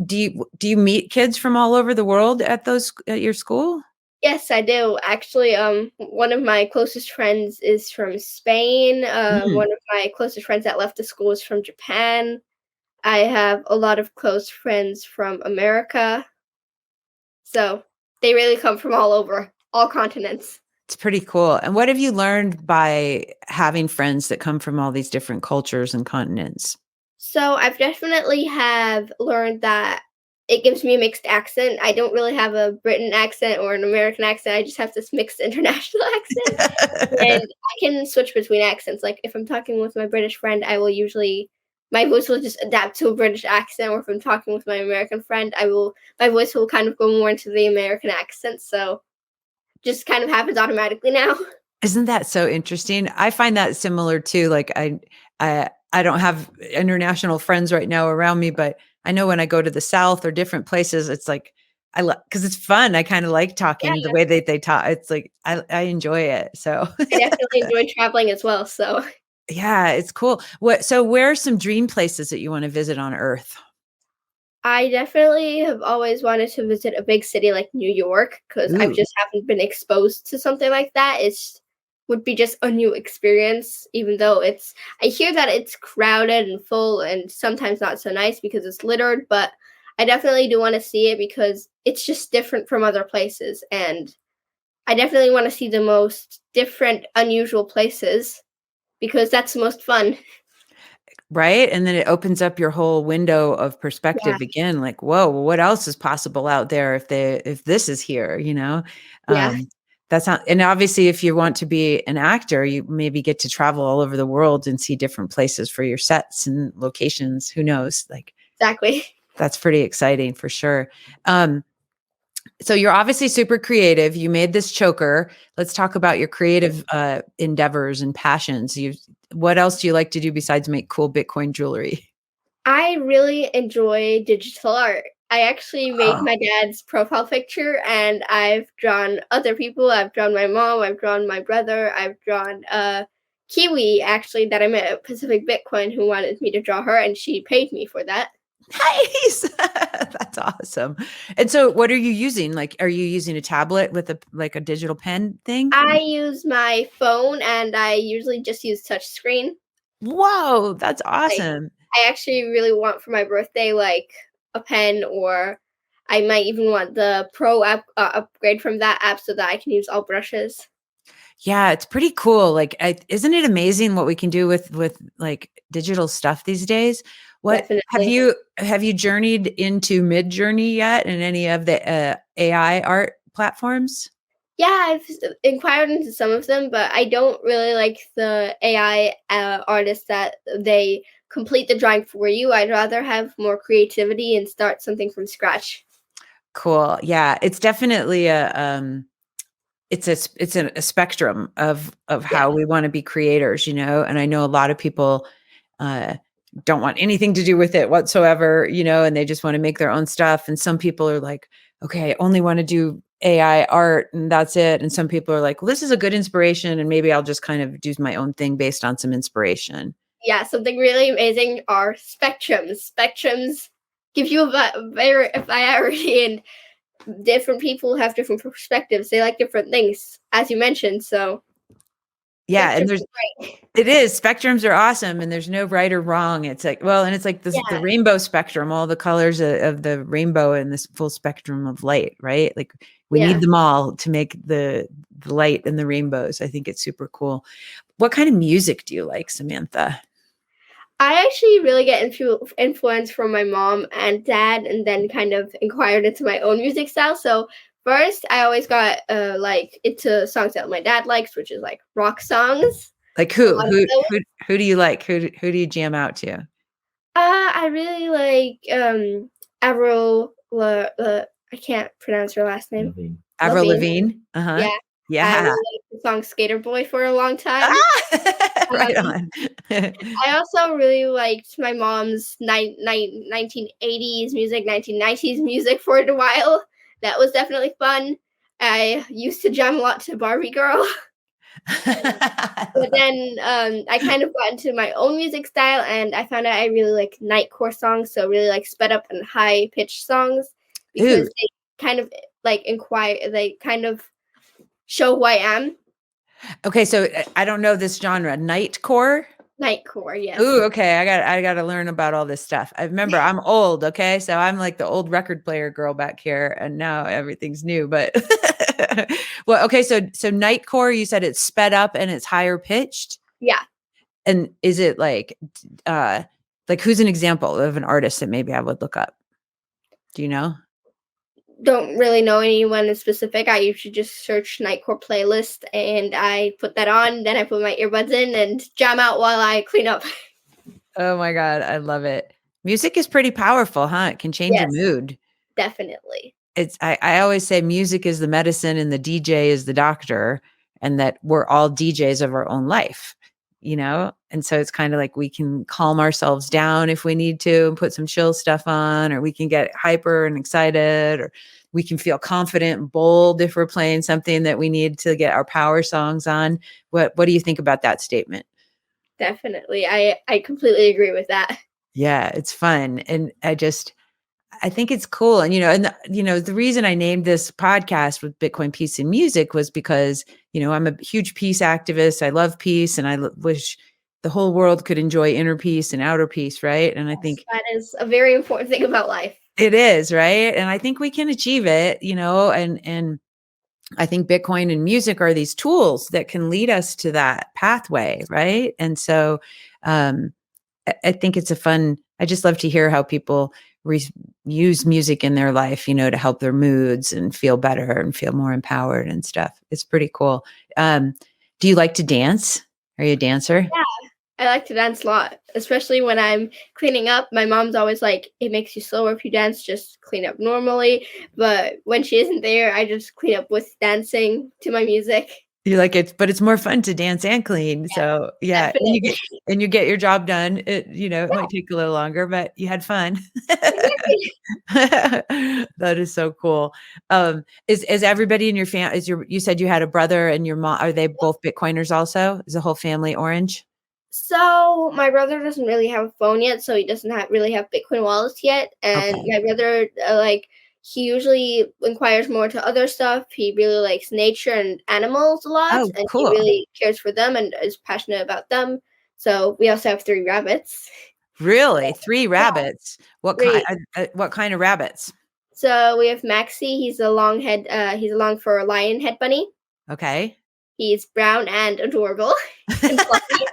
do you meet kids from all over the world at your school? Yes, I do. Actually, one of my closest friends is from Spain. Mm. One of my closest friends that left the school is from Japan. I have a lot of close friends from America. So they really come from all over, all continents. It's pretty cool. And what have you learned by having friends that come from all these different cultures and continents? So I've definitely have learned that it gives me a mixed accent. I don't really have a Britain accent or an American accent. I just have this mixed international accent. And I can switch between accents. Like if I'm talking with my British friend, I will usually my voice will just adapt to a British accent, or if I'm talking with my American friend, my voice will kind of go more into the American accent. So just kind of happens automatically now. Isn't that so interesting? I find that similar too. Like I don't have international friends right now around me, but I know when I go to the South or different places, it's like because it's fun. I kind of like talking the Yeah, way that they talk. It's like I enjoy it. So I definitely enjoy traveling as well. So yeah, it's cool. So where are some dream places that you want to visit on Earth? I definitely have always wanted to visit a big city like New York because I've Ooh, just haven't been exposed to something like that. It's would be just a new experience, even though I hear that it's crowded and full and sometimes not so nice because it's littered, but I definitely do want to see it because it's just different from other places. And I definitely want to see the most different, unusual places because that's the most fun. right? And then it opens up your whole window of Yeah. perspective again, like, whoa, well, what else is possible out there if this is here, you know? Yeah, Um, that's not, and obviously if you want to be an actor, you maybe get to travel all over the world and see different places for your sets and locations. Who knows? Like exactly. that's pretty exciting for sure. Um, so you're obviously super creative. You made this choker. Let's talk about your creative endeavors and passions. What else do you like to do besides make cool Bitcoin jewelry? I really enjoy digital art. I actually made Oh, my dad's profile picture and I've drawn other people. I've drawn my mom, I've drawn my brother, I've drawn Kiwi actually that I met at Pacific Bitcoin who wanted me to draw her and she paid me for that. nice. That's awesome. And so what are you using? Like, are you using a tablet with a digital pen thing? I use my phone and I usually just use touchscreen. Whoa, that's Like awesome. I actually really want for my birthday like a pen or I might even want the pro app upgrade from that app so that I can use all brushes. Yeah, it's pretty cool. Like, isn't it amazing what we can do with like digital stuff these days? What Definitely. have you journeyed into Mid Journey yet in any of the AI art platforms? Yeah, inquired into some of them, but I don't really like the AI artists that they complete the drawing for you. I'd rather have more creativity and start something from scratch. Cool. Yeah, it's definitely a spectrum of Yeah, how we want to be creators, you know. And I know a lot of people uh, don't want anything to do with it whatsoever, you know, and they just want to make their own stuff. And some people are like, okay, I only want to do AI art and that's it. And some people are like, well, this is a good inspiration, and maybe I'll just kind of do my own thing based on some inspiration. yeah. Something really amazing are spectrums. Spectrums give you a variety, and different people have different perspectives. They like different things, as you mentioned. So Yeah, and spectrums there's are great. it is. Spectrums are awesome and there's no right or wrong. It's like, well, and it's like this the Yeah, rainbow spectrum, all the colors of the rainbow and this full spectrum of light, right? Like we need yeah. them all to make the light and the rainbows. I think it's super cool. What kind of music do you like, Samantha? I actually really get influence from my mom and dad, and then kind of inquired into my own music style. So first, I always got like into songs that my dad likes, which is like rock songs. Like A lot of those. who do you like? Who do you jam out to? I really like Avril I can't pronounce her last name. Levine. Avril Lavigne. Lavigne. Uh-huh. Yeah. I Yeah. really liked the song Skater Boy for a long time. Right Um, on. I also really liked my mom's 1980s music, 1990s music for a while. That was definitely fun. I used to jam a lot to Barbie Girl. But then I kind of got into my own music style, and I found out I really like nightcore songs, so really like sped up and high pitched songs because Ooh. they kind of like they kind of show who I am. Okay, so I don't know this genre. Nightcore? Nightcore, yes. Ooh, okay. I got to learn about all this stuff. I remember I'm old, okay? So I'm like the old record player girl back here, and now everything's new, but well, okay, so nightcore, you said it's sped up and it's higher pitched? Yeah. And is it like who's an example of an artist that maybe I would look up? Do you know? Don't really know anyone in specific. I usually just search nightcore playlist and I put that on. Then I put my earbuds in and jam out while I clean up. Oh my God, I love it. Music is pretty powerful, huh? It can change your Yes, mood. definitely. I always say music is the medicine and the DJ is the doctor, and that we're all DJs of our own life, you know? And so it's kind of like we can calm ourselves down if we need to and put some chill stuff on, or we can get hyper and excited, or we can feel confident and bold if we're playing something that we need to get our power songs on. What do you think about that statement? Definitely. I completely agree with that. Yeah, it's fun. And I think it's cool. And, the reason I named this podcast with Bitcoin, Peace, and Music was because, I'm a huge peace activist. I love peace, and I wish the whole world could enjoy inner peace and outer peace. Right. And I think That is a very important thing about life. it is. Right. And I think we can achieve it, and I think Bitcoin and music are these tools that can lead us to that pathway. Right. And so, I think it's I just love to hear how people use music in their life, to help their moods and feel better and feel more empowered and stuff. It's pretty cool. Do you like to dance? Are you a dancer? Yeah, I like to dance a lot, especially when I'm cleaning up. My mom's always like, it makes you slower if you dance, just clean up normally. But when she isn't there, I just clean up with dancing to my music. You like it, but it's more fun to dance and clean. So yeah, and you get your job done. It might take a little longer, but you had fun. That is so cool. Is everybody in your family? You said you had a brother and your mom? Are they both Bitcoiners also? Is the whole family orange? So my brother doesn't really have a phone yet, so he doesn't really have Bitcoin wallets yet. And Okay. my brother, he usually inquires more to other stuff. He really likes nature and animals a lot, Oh, and he cool. really cares for them and is passionate about them. So we also have 3 rabbits. Really? 3 rabbits? What 3. kind of rabbits? So we have Maxie. He's a he's a long fur lion head bunny. Okay. He's brown and adorable and fluffy.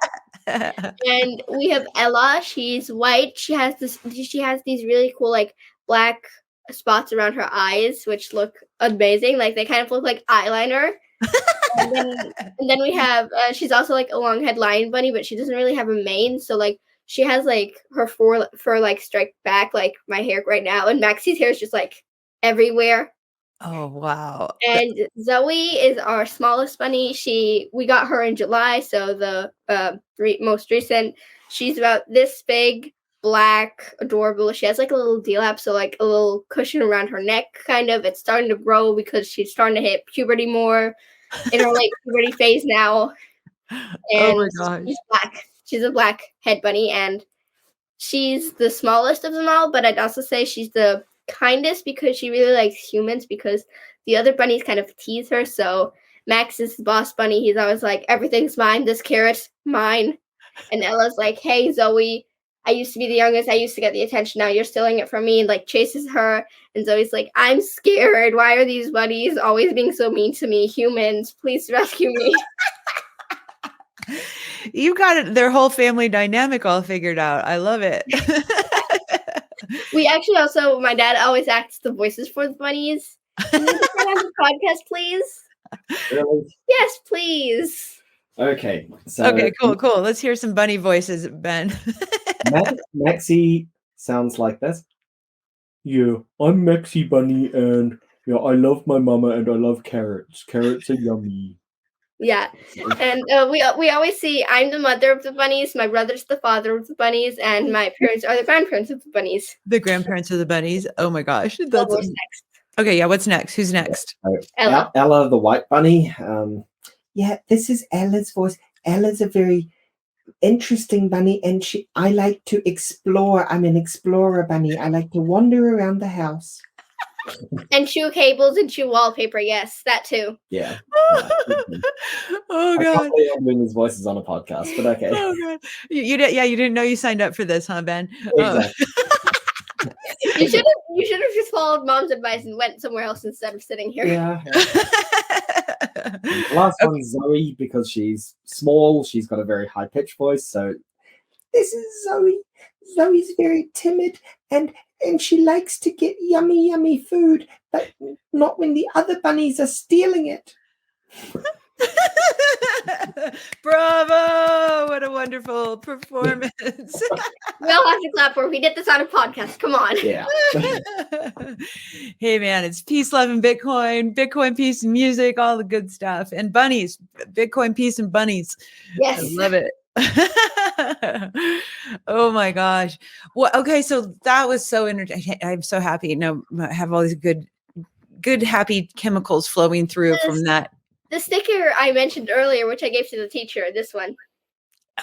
And we have Ella. She's white. She has these really cool like black spots around her eyes, which look amazing. Like they kind of look like eyeliner. and then we have she's also like a long head lion bunny, but she doesn't really have a mane. So like she has like her fur like striped back, like my hair right now. And Maxie's hair is just like everywhere. Oh, wow. And Zoe is our smallest bunny. We got her in July, so the most recent. She's about this big, black, adorable. She has like a little D-lap, so like a little cushion around her neck, kind of. It's starting to grow because she's starting to hit puberty more in her late puberty phase now. Oh And my gosh. she's black. She's a black head bunny, and she's the smallest of them all, but I'd also say she's the kindest because she really likes humans, because the other bunnies kind of tease her. So Max is the boss bunny. He's always like, everything's mine. This carrot's mine. And Ella's like, hey, Zoe, I used to be the youngest. I used to get the attention. Now you're stealing it from me, and like chases her. And Zoe's like, I'm scared. Why are these bunnies always being so mean to me? Humans, please rescue me. You got their whole family dynamic all figured out. I love it. We actually also, my dad always acts the voices for the bunnies. Can you put that on the podcast, please? Really? Yes, please. Okay. So Okay, cool. Let's hear some bunny voices, Ben. Maxie sounds like this. Yeah, I'm Mexi Bunny, and yeah, I love my mama, and I love carrots. Carrots are yummy. Yeah, and we always see I'm the mother of the bunnies, my brother's the father of the bunnies, and my parents are the grandparents of the bunnies. The grandparents of the bunnies. Oh my gosh. Well, what's next? Okay, yeah, what's next? Who's next? Ella. Ella, the white bunny. Yeah, this is Ella's voice. Ella's a very interesting bunny, and I like to explore. I'm an explorer bunny. I like to wander around the house. And chew cables and chew wallpaper. Yes, that too. Yeah. Oh I God. can't believe I'm doing these voices on a podcast, but okay. Oh God. You didn't know you signed up for this, huh, Ben? Exactly. You should have just followed Mom's advice and went somewhere else instead of sitting here. Yeah. The last one's Zoe, because she's small. She's got a very high pitched voice. So this is Zoe. Zoe's very timid, and she likes to get yummy food, but not when the other bunnies are stealing it. Bravo! What a wonderful performance. We all have to clap for. We did this on a podcast. Come on. Yeah. Hey man, it's peace, love, and Bitcoin, peace, and music, all the good stuff, and bunnies, Bitcoin, peace, and bunnies. Yes, I love it. Oh my gosh. Well, okay, so that was so entertaining. I'm so happy. I have all these good, happy chemicals flowing through from that. The sticker I mentioned earlier, which I gave to the teacher, this one.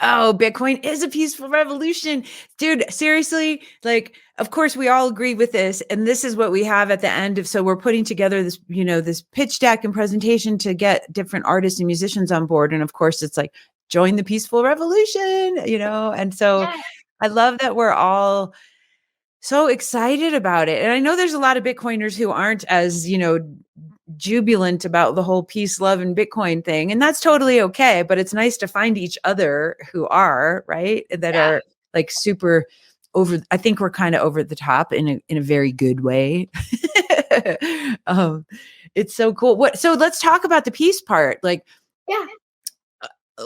Oh, Bitcoin is a peaceful revolution. Dude, seriously, like, of course, we all agree with this. And this is what we have at the end of, so we're putting together this, this pitch deck and presentation to get different artists and musicians on board. And of course, it's like, join the peaceful revolution, And so Yeah. I love that we're all so excited about it. And I know there's a lot of Bitcoiners who aren't as, jubilant about the whole peace, love, and Bitcoin thing. And that's totally okay. But it's nice to find each other who are, right, that are like super over. I think we're kind of over the top in a very good way. It's so cool. So let's talk about the peace part. Like,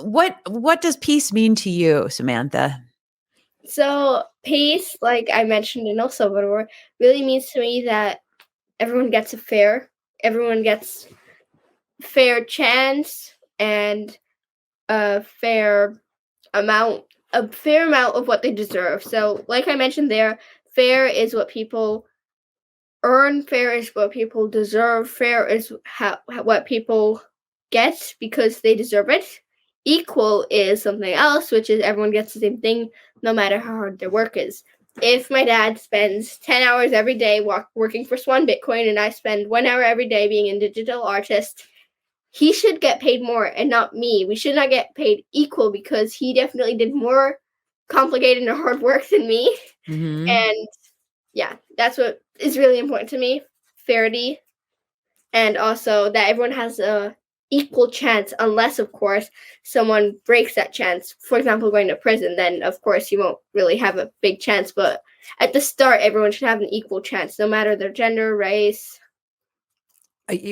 what does peace mean to you, Samantha? So peace, like I mentioned in El Salvador, really means to me that everyone gets everyone gets fair chance and a fair amount of what they deserve. So like I mentioned there, fair is what people earn, fair is what people deserve, fair is what people get because they deserve it. Equal is something else, which is everyone gets the same thing no matter how hard their work is. If my dad spends 10 hours every day working for Swan Bitcoin and I spend 1 hour every day being a digital artist, he should get paid more and not me. We should not get paid equal because he definitely did more complicated and hard work than me. Mm-hmm. And yeah, that's what is really important to me, fairity, and also that everyone has a equal chance, unless of course someone breaks that chance, for example going to prison, then of course you won't really have a big chance. But at the start, everyone should have an equal chance, no matter their gender, race.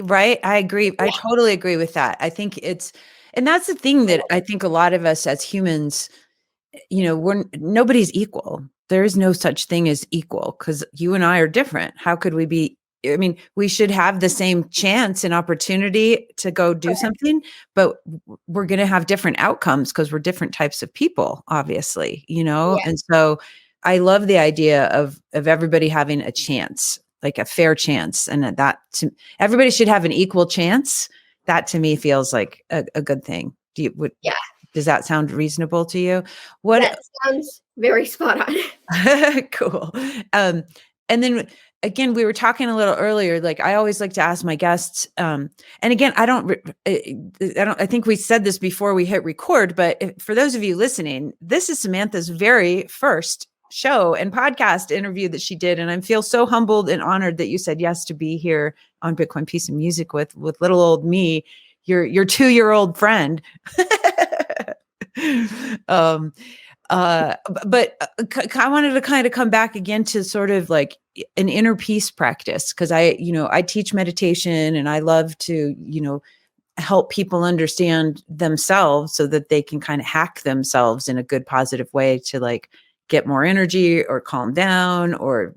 Right, I agree. I totally agree with that. I think and that's the thing that I think a lot of us as humans, nobody's equal. There is no such thing as equal because you and I are different. How could we be? I mean, we should have the same chance and opportunity to go do something, but we're going to have different outcomes because we're different types of people, obviously, And so I love the idea of everybody having a chance, like a fair chance, and everybody should have an equal chance. That to me feels like a good thing. Does that sound reasonable to you? That sounds very spot on. Cool. And then again, we were talking a little earlier, like I always like to ask my guests, and again, I think we said this before we hit record, but for those of you listening, this is Samantha's very first show and podcast interview that she did. And I feel so humbled and honored that you said yes to be here on Bitcoin, Peace, and Music with little old me, your 2-year-old friend. But I wanted to kind of come back again to sort of like an inner peace practice. Cause I teach meditation and I love to, help people understand themselves so that they can kind of hack themselves in a good, positive way to like get more energy or calm down or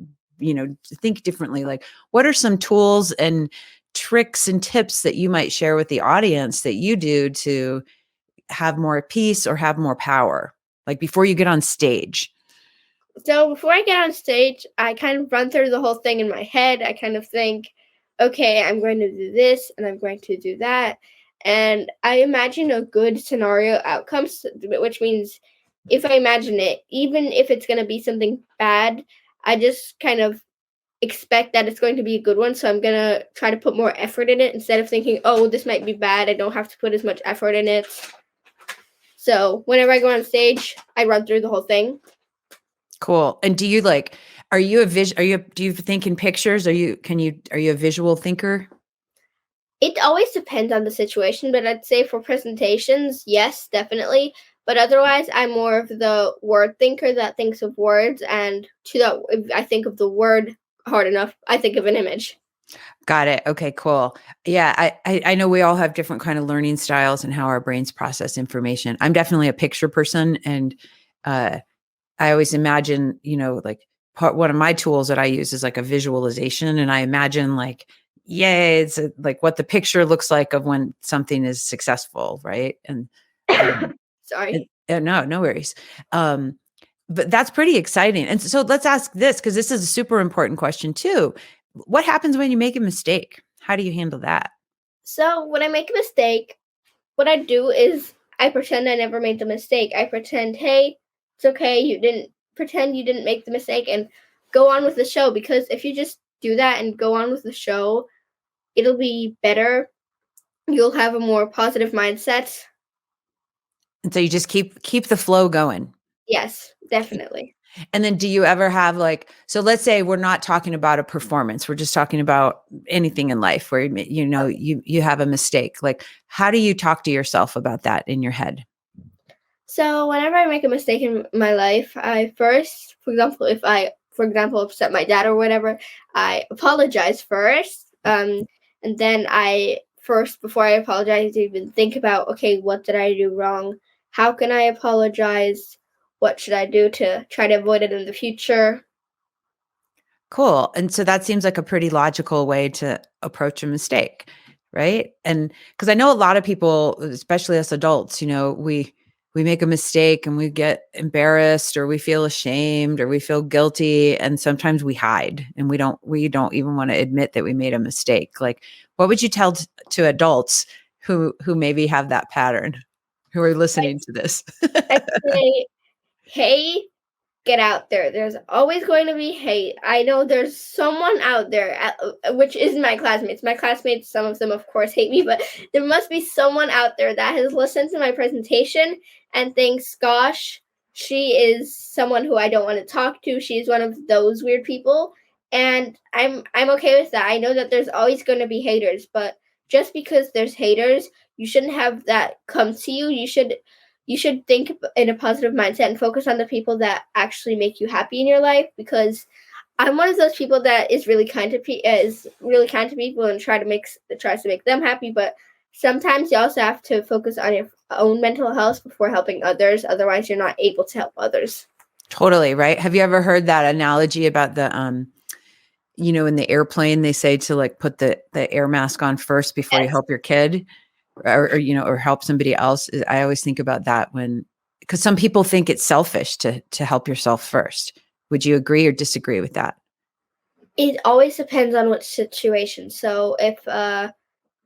think differently. Like, what are some tools and tricks and tips that you might share with the audience that you do to have more peace or have more power, like before you get on stage? So before I get on stage, I kind of run through the whole thing in my head. I kind of think, okay, I'm going to do this and I'm going to do that. And I imagine a good scenario outcome, which means if I imagine it, even if it's going to be something bad, I just kind of expect that it's going to be a good one. So I'm going to try to put more effort in it instead of thinking, oh, this might be bad. I don't have to put as much effort in it. So whenever I go on stage, I run through the whole thing. Cool. And do you do you think in pictures? Are you a visual thinker? It always depends on the situation, but I'd say for presentations, yes, definitely. But otherwise, I'm more of the word thinker that thinks of words, and if I think of the word hard enough, I think of an image. Got it. Okay, cool. Yeah, I know we all have different kind of learning styles and how our brains process information. I'm definitely a picture person, and I always imagine, like one of my tools that I use is like a visualization, and I imagine like, yay, it's like what the picture looks like of when something is successful, right? And Sorry. no worries. But that's pretty exciting. And so let's ask this, because this is a super important question too. What happens when you make a mistake? How do you handle that? So when I make a mistake, what I do is I pretend I never made the mistake. I pretend, hey, it's okay. You didn't make the mistake, and go on with the show. Because if you just do that and go on with the show, it'll be better. You'll have a more positive mindset. And so you just keep the flow going. Yes, definitely. And then do you ever have so let's say we're not talking about a performance. We're just talking about anything in life where, you have a mistake. Like, how do you talk to yourself about that in your head? So whenever I make a mistake in my life, I first, for example, upset my dad or whatever, I apologize first. And then before I apologize, even think about, okay, what did I do wrong? How can I apologize? What should I do to try to avoid it in the future? Cool. And so that seems like a pretty logical way to approach a mistake, right? And because I know a lot of people, especially us adults, we make a mistake and we get embarrassed, or we feel ashamed, or we feel guilty, and sometimes we hide and we don't even want to admit that we made a mistake. Like, what would you tell to adults who maybe have that pattern, who are listening to this? I'd say, hey, get out there. There's always going to be hate. I know there's someone out there, which isn't my classmates. My classmates, some of them, of course, hate me, but there must be someone out there that has listened to my presentation and thinks, gosh, she is someone who I don't want to talk to. She's one of those weird people. And I'm okay with that. I know that there's always going to be haters, but just because there's haters, you shouldn't have that come to you. You should think in a positive mindset and focus on the people that actually make you happy in your life, because I'm one of those people that is really kind to people and tries to make them happy. But sometimes you also have to focus on your own mental health before helping others. Otherwise, you're not able to help others. Totally, right? Have you ever heard that analogy about the in the airplane they say to put the air mask on first before you help your kid? Or help somebody else. I always think about that because some people think it's selfish to help yourself first. Would you agree or disagree with that? It always depends on what situation. So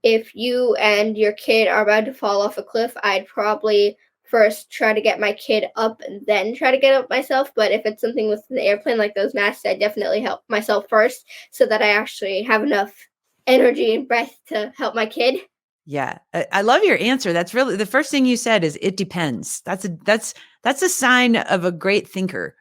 if you and your kid are about to fall off a cliff, I'd probably first try to get my kid up and then try to get up myself. But if it's something with the airplane, like those masks, I definitely help myself first so that I actually have enough energy and breath to help my kid. Yeah. I love your answer. That's really the first thing you said is it depends. That's a sign of a great thinker.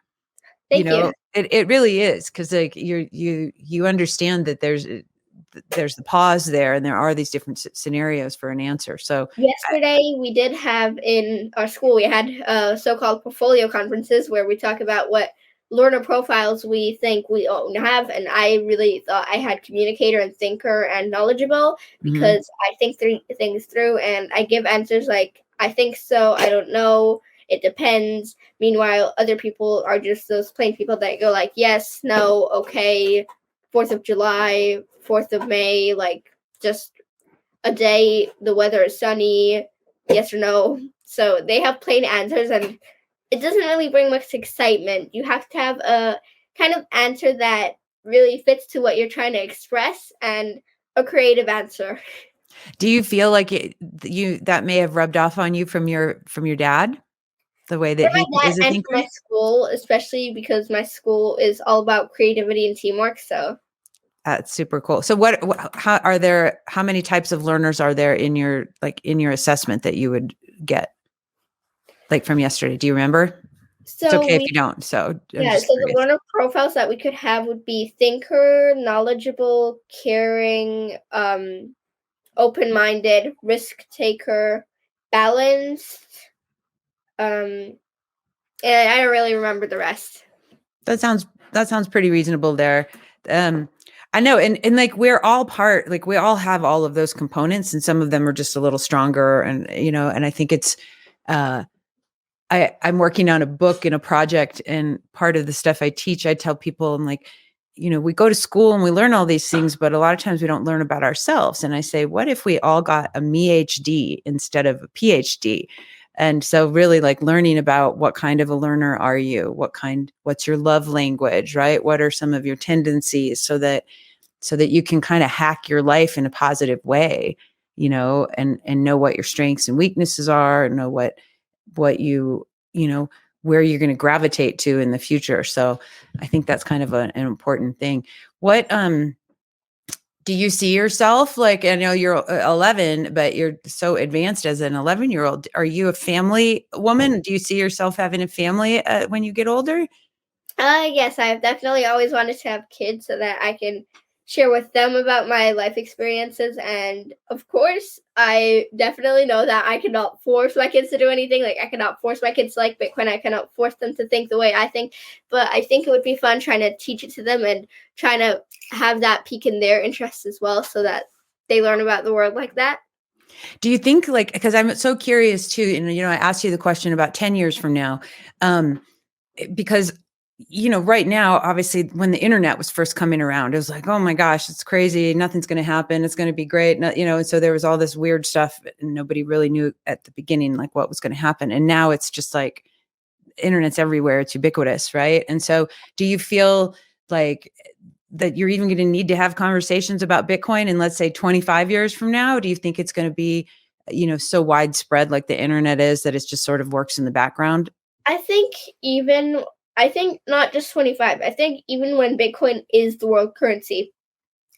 Thank you. It really is. 'Cause you understand that there's the pause there, and there are these different scenarios for an answer. So yesterday we did have in our school, we had so-called portfolio conferences where we talk about what learner profiles we think we all have, and I really thought I had communicator and thinker and knowledgeable because I think things through and I give answers like I think so, I don't know. it depends. Meanwhile, other people are just those plain people that go like, yes, no, okay, 4th of July, 4th of May, like just a day, the weather is sunny, yes or no. So they have plain answers, and it doesn't really bring much excitement. You have to have a kind of answer that really fits to what you're trying to express, and a creative answer. Do you feel like that may have rubbed off on you from your dad, the way that For my he dad is a and thinker? for my school, especially because my school is all about creativity and teamwork. So That's super cool. So how many types of learners are there in your assessment that you would get, like, from yesterday? Do you remember? It's so okay if we you don't. So I'm yeah, just so the curious. learner profiles that we could have would be thinker, knowledgeable, caring, open-minded, risk taker, balanced, and I don't really remember the rest. That sounds pretty reasonable there. I know, and like we all have all of those components, and some of them are just a little stronger, and and I think it's I'm working on a book and a project, and part of the stuff I teach, I tell people, I'm like, we go to school and we learn all these things, but a lot of times we don't learn about ourselves. And I say, what if we all got a MeHD instead of a PhD? And so really, like, learning about what kind of a learner are you? What's your love language, right? What are some of your tendencies, so that you can kind of hack your life in a positive way, and know what your strengths and weaknesses are, and know what where you're going to gravitate to in the future. So I think that's kind of an important thing. What do you see yourself, like? I know you're 11, but you're so advanced as an 11-year-old. Are you a family woman? Do you see yourself having a family when you get older? Yes, I've definitely always wanted to have kids so that I can share with them about my life experiences. And of course, I definitely know that I cannot force my kids to do anything. Like, I cannot force my kids to like Bitcoin. I cannot force them to think the way I think. But I think it would be fun trying to teach it to them and trying to have that pique in their interests as well, so that they learn about the world like that. Do you think, like, because I'm so curious too, and I asked you the question about 10 years from now, because right now, obviously, when the internet was first coming around, it was like, oh my gosh, it's crazy, nothing's going to happen, it's going to be great, and so there was all this weird stuff, and nobody really knew at the beginning, like, what was going to happen. And now it's just like internet's everywhere, it's ubiquitous, right? And so do you feel like that you're even going to need to have conversations about Bitcoin in, let's say, 25 years from now? Do you think it's going to be so widespread like the internet is, that it just sort of works in the background? I think not just 25. I think even when Bitcoin is the world currency,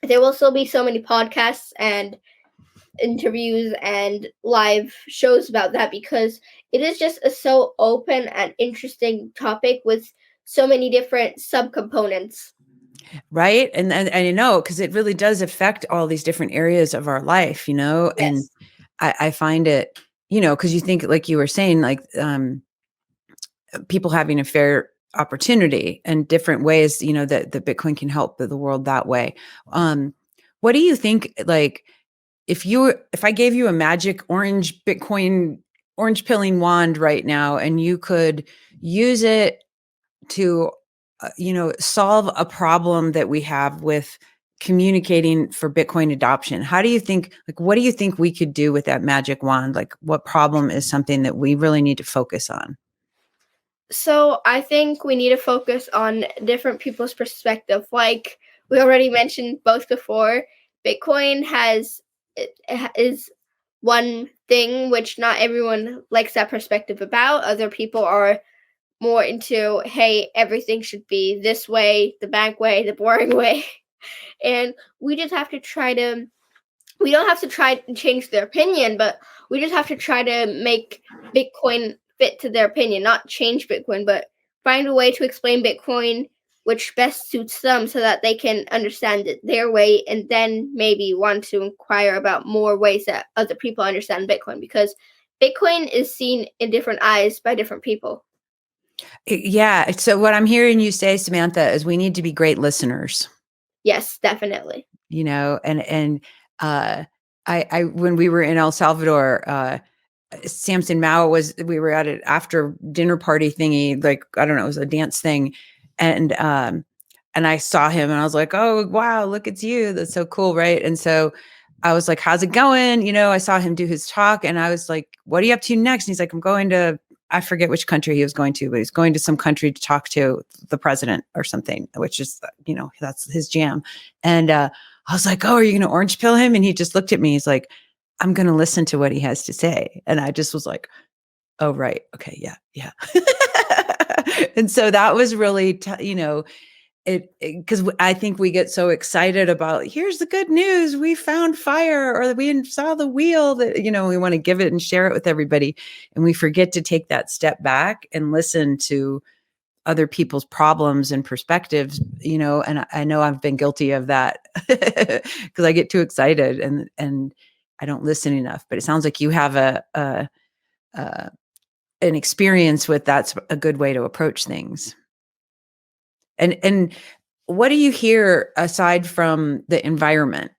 there will still be so many podcasts and interviews and live shows about that, because it is just a so open and interesting topic with so many different subcomponents. Right. And I know, because it really does affect all these different areas of our life, and Yes. I find it, because you think, like you were saying, like, people having a fair opportunity and different ways, that Bitcoin can help the world that way. What do you think, like, if I gave you a magic orange Bitcoin, orange pilling wand right now, and you could use it to, solve a problem that we have with communicating for Bitcoin adoption, what do you think we could do with that magic wand? Like, what problem is something that we really need to focus on? So I think we need to focus on different people's perspective. Like we already mentioned both before, Bitcoin is one thing which not everyone likes that perspective about. Other people are more into, hey, everything should be this way, the bank way, the boring way. And we just have to we don't have to try to change their opinion, but we just have to try to make Bitcoin fit to their opinion, not change Bitcoin, but find a way to explain Bitcoin which best suits them, so that they can understand it their way, and then maybe want to inquire about more ways that other people understand Bitcoin, because Bitcoin is seen in different eyes by different people. Yeah. So what I'm hearing you say, Samantha, is we need to be great listeners, Yes, definitely. and uh, I when we were in El Salvador, Samson Mao we were at an after dinner party thingy, like, I don't know, it was a dance thing. And I saw him and I was like, oh, wow, look, it's you. That's so cool. Right. And so I was like, how's it going? I saw him do his talk and I was like, what are you up to next? And he's like, I'm going to, I forget which country he was going to, but he's going to some country to talk to the president or something, which is, that's his jam. And I was like, oh, are you going to orange pill him? And he just looked at me. He's like, I'm going to listen to what he has to say. And I just was like, oh, right. Okay. Yeah. Yeah. And so that was really, because I think we get so excited about, here's the good news. We found fire, or we saw the wheel that, we want to give it and share it with everybody. And we forget to take that step back and listen to other people's problems and perspectives, and I know I've been guilty of that because I get too excited and I don't listen enough. But it sounds like you have an experience with that's a good way to approach things. And what do you hear aside from the environment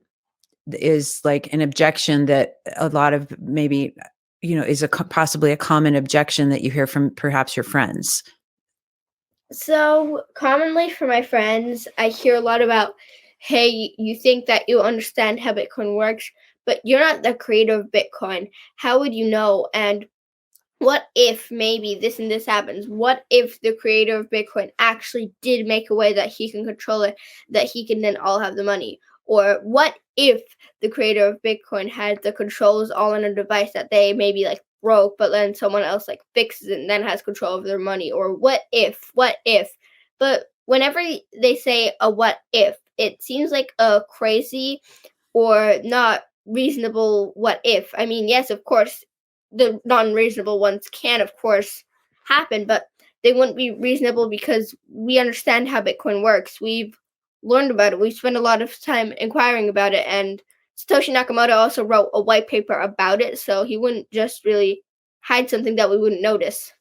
is like an objection that a lot of maybe, is possibly a common objection that you hear from perhaps your friends? So commonly from my friends, I hear a lot about, hey, you think that you understand how Bitcoin works, but you're not the creator of Bitcoin. How would you know? And what if maybe this and this happens? What if the creator of Bitcoin actually did make a way that he can control it, that he can then all have the money? Or what if the creator of Bitcoin had the controls all on a device that they maybe like broke, but then someone else like fixes it and then has control of their money? Or what if? But whenever they say a what if, it seems like a crazy or not reasonable what if. I mean, yes, of course, the non-reasonable ones can, of course, happen, but they wouldn't be reasonable because we understand how Bitcoin works. We've learned about it. We've spent a lot of time inquiring about it, and Satoshi Nakamoto also wrote a white paper about it, so he wouldn't just really hide something that we wouldn't notice.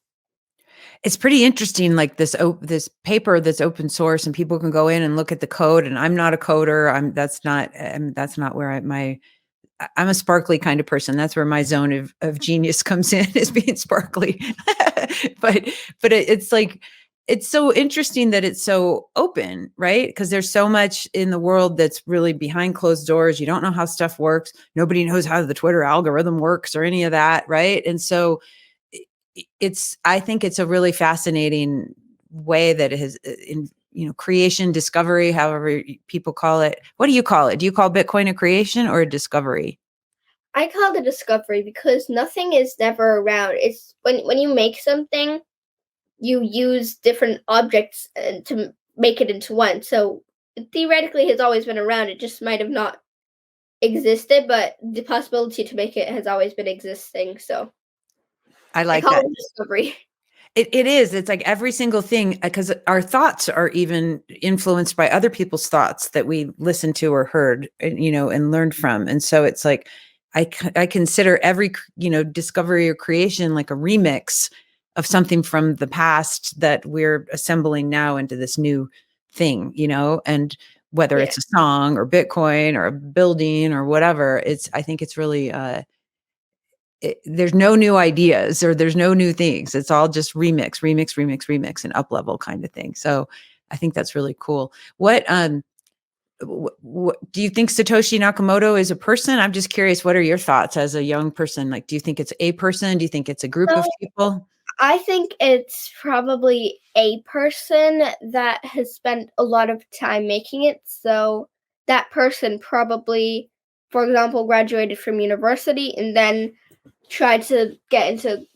It's pretty interesting, like this paper that's open source and people can go in and look at the code. And I'm not a coder. That's not where I'm a sparkly kind of person. That's where my zone of genius comes in, is being sparkly. but it's like, it's so interesting that it's so open, right? Because there's so much in the world that's really behind closed doors. You don't know how stuff works. Nobody knows how the Twitter algorithm works or any of that, right? And so I think it's a really fascinating way that it has in, creation, discovery, however people call it. What do you call it? Do you call Bitcoin a creation or a discovery? I call it a discovery because nothing is never around. It's when you make something, you use different objects to make it into one. So theoretically, it has always been around. It just might have not existed, but the possibility to make it has always been existing. So I I like call that. it discovery. It is. It's like every single thing, because our thoughts are even influenced by other people's thoughts that we listened to or heard, and learned from. And so it's like, I consider every, discovery or creation like a remix of something from the past that we're assembling now into this new thing, and whether it's a song or Bitcoin or a building or whatever, I think it's really, there's no new ideas or there's no new things. It's all just remix and up level kind of thing. So I think that's really cool. What do you think Satoshi Nakamoto is a person? I'm just curious. What are your thoughts as a young person? Like, do you think it's a person? Do you think it's a group of people? I think it's probably a person that has spent a lot of time making it. So that person probably, for example, graduated from university and then tried to get into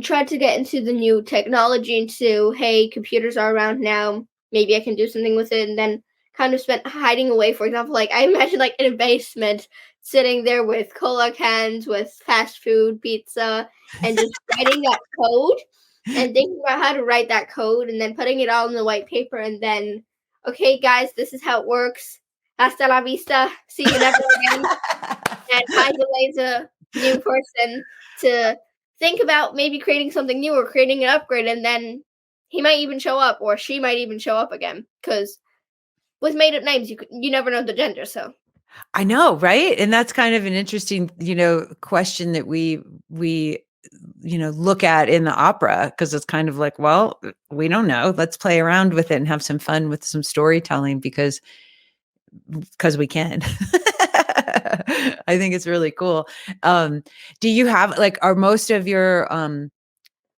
the new technology, into, hey, computers are around now, maybe I can do something with it, and then kind of spent hiding away. For example, like I imagine like in a basement, sitting there with cola cans, with fast food, pizza, and just writing that code and thinking about how to write that code and then putting it all in the white paper and then, okay, guys, this is how it works. Hasta la vista. See you never again. And find a way to new person to think about maybe creating something new or creating an upgrade, and then he might even show up or she might even show up again, because with made up names you never know the gender. So I know, right? And that's kind of an interesting, question that we look at in the opera, because it's kind of like, well, we don't know. Let's play around with it and have some fun with some storytelling because we can. I think it's really cool. Do you have are most of your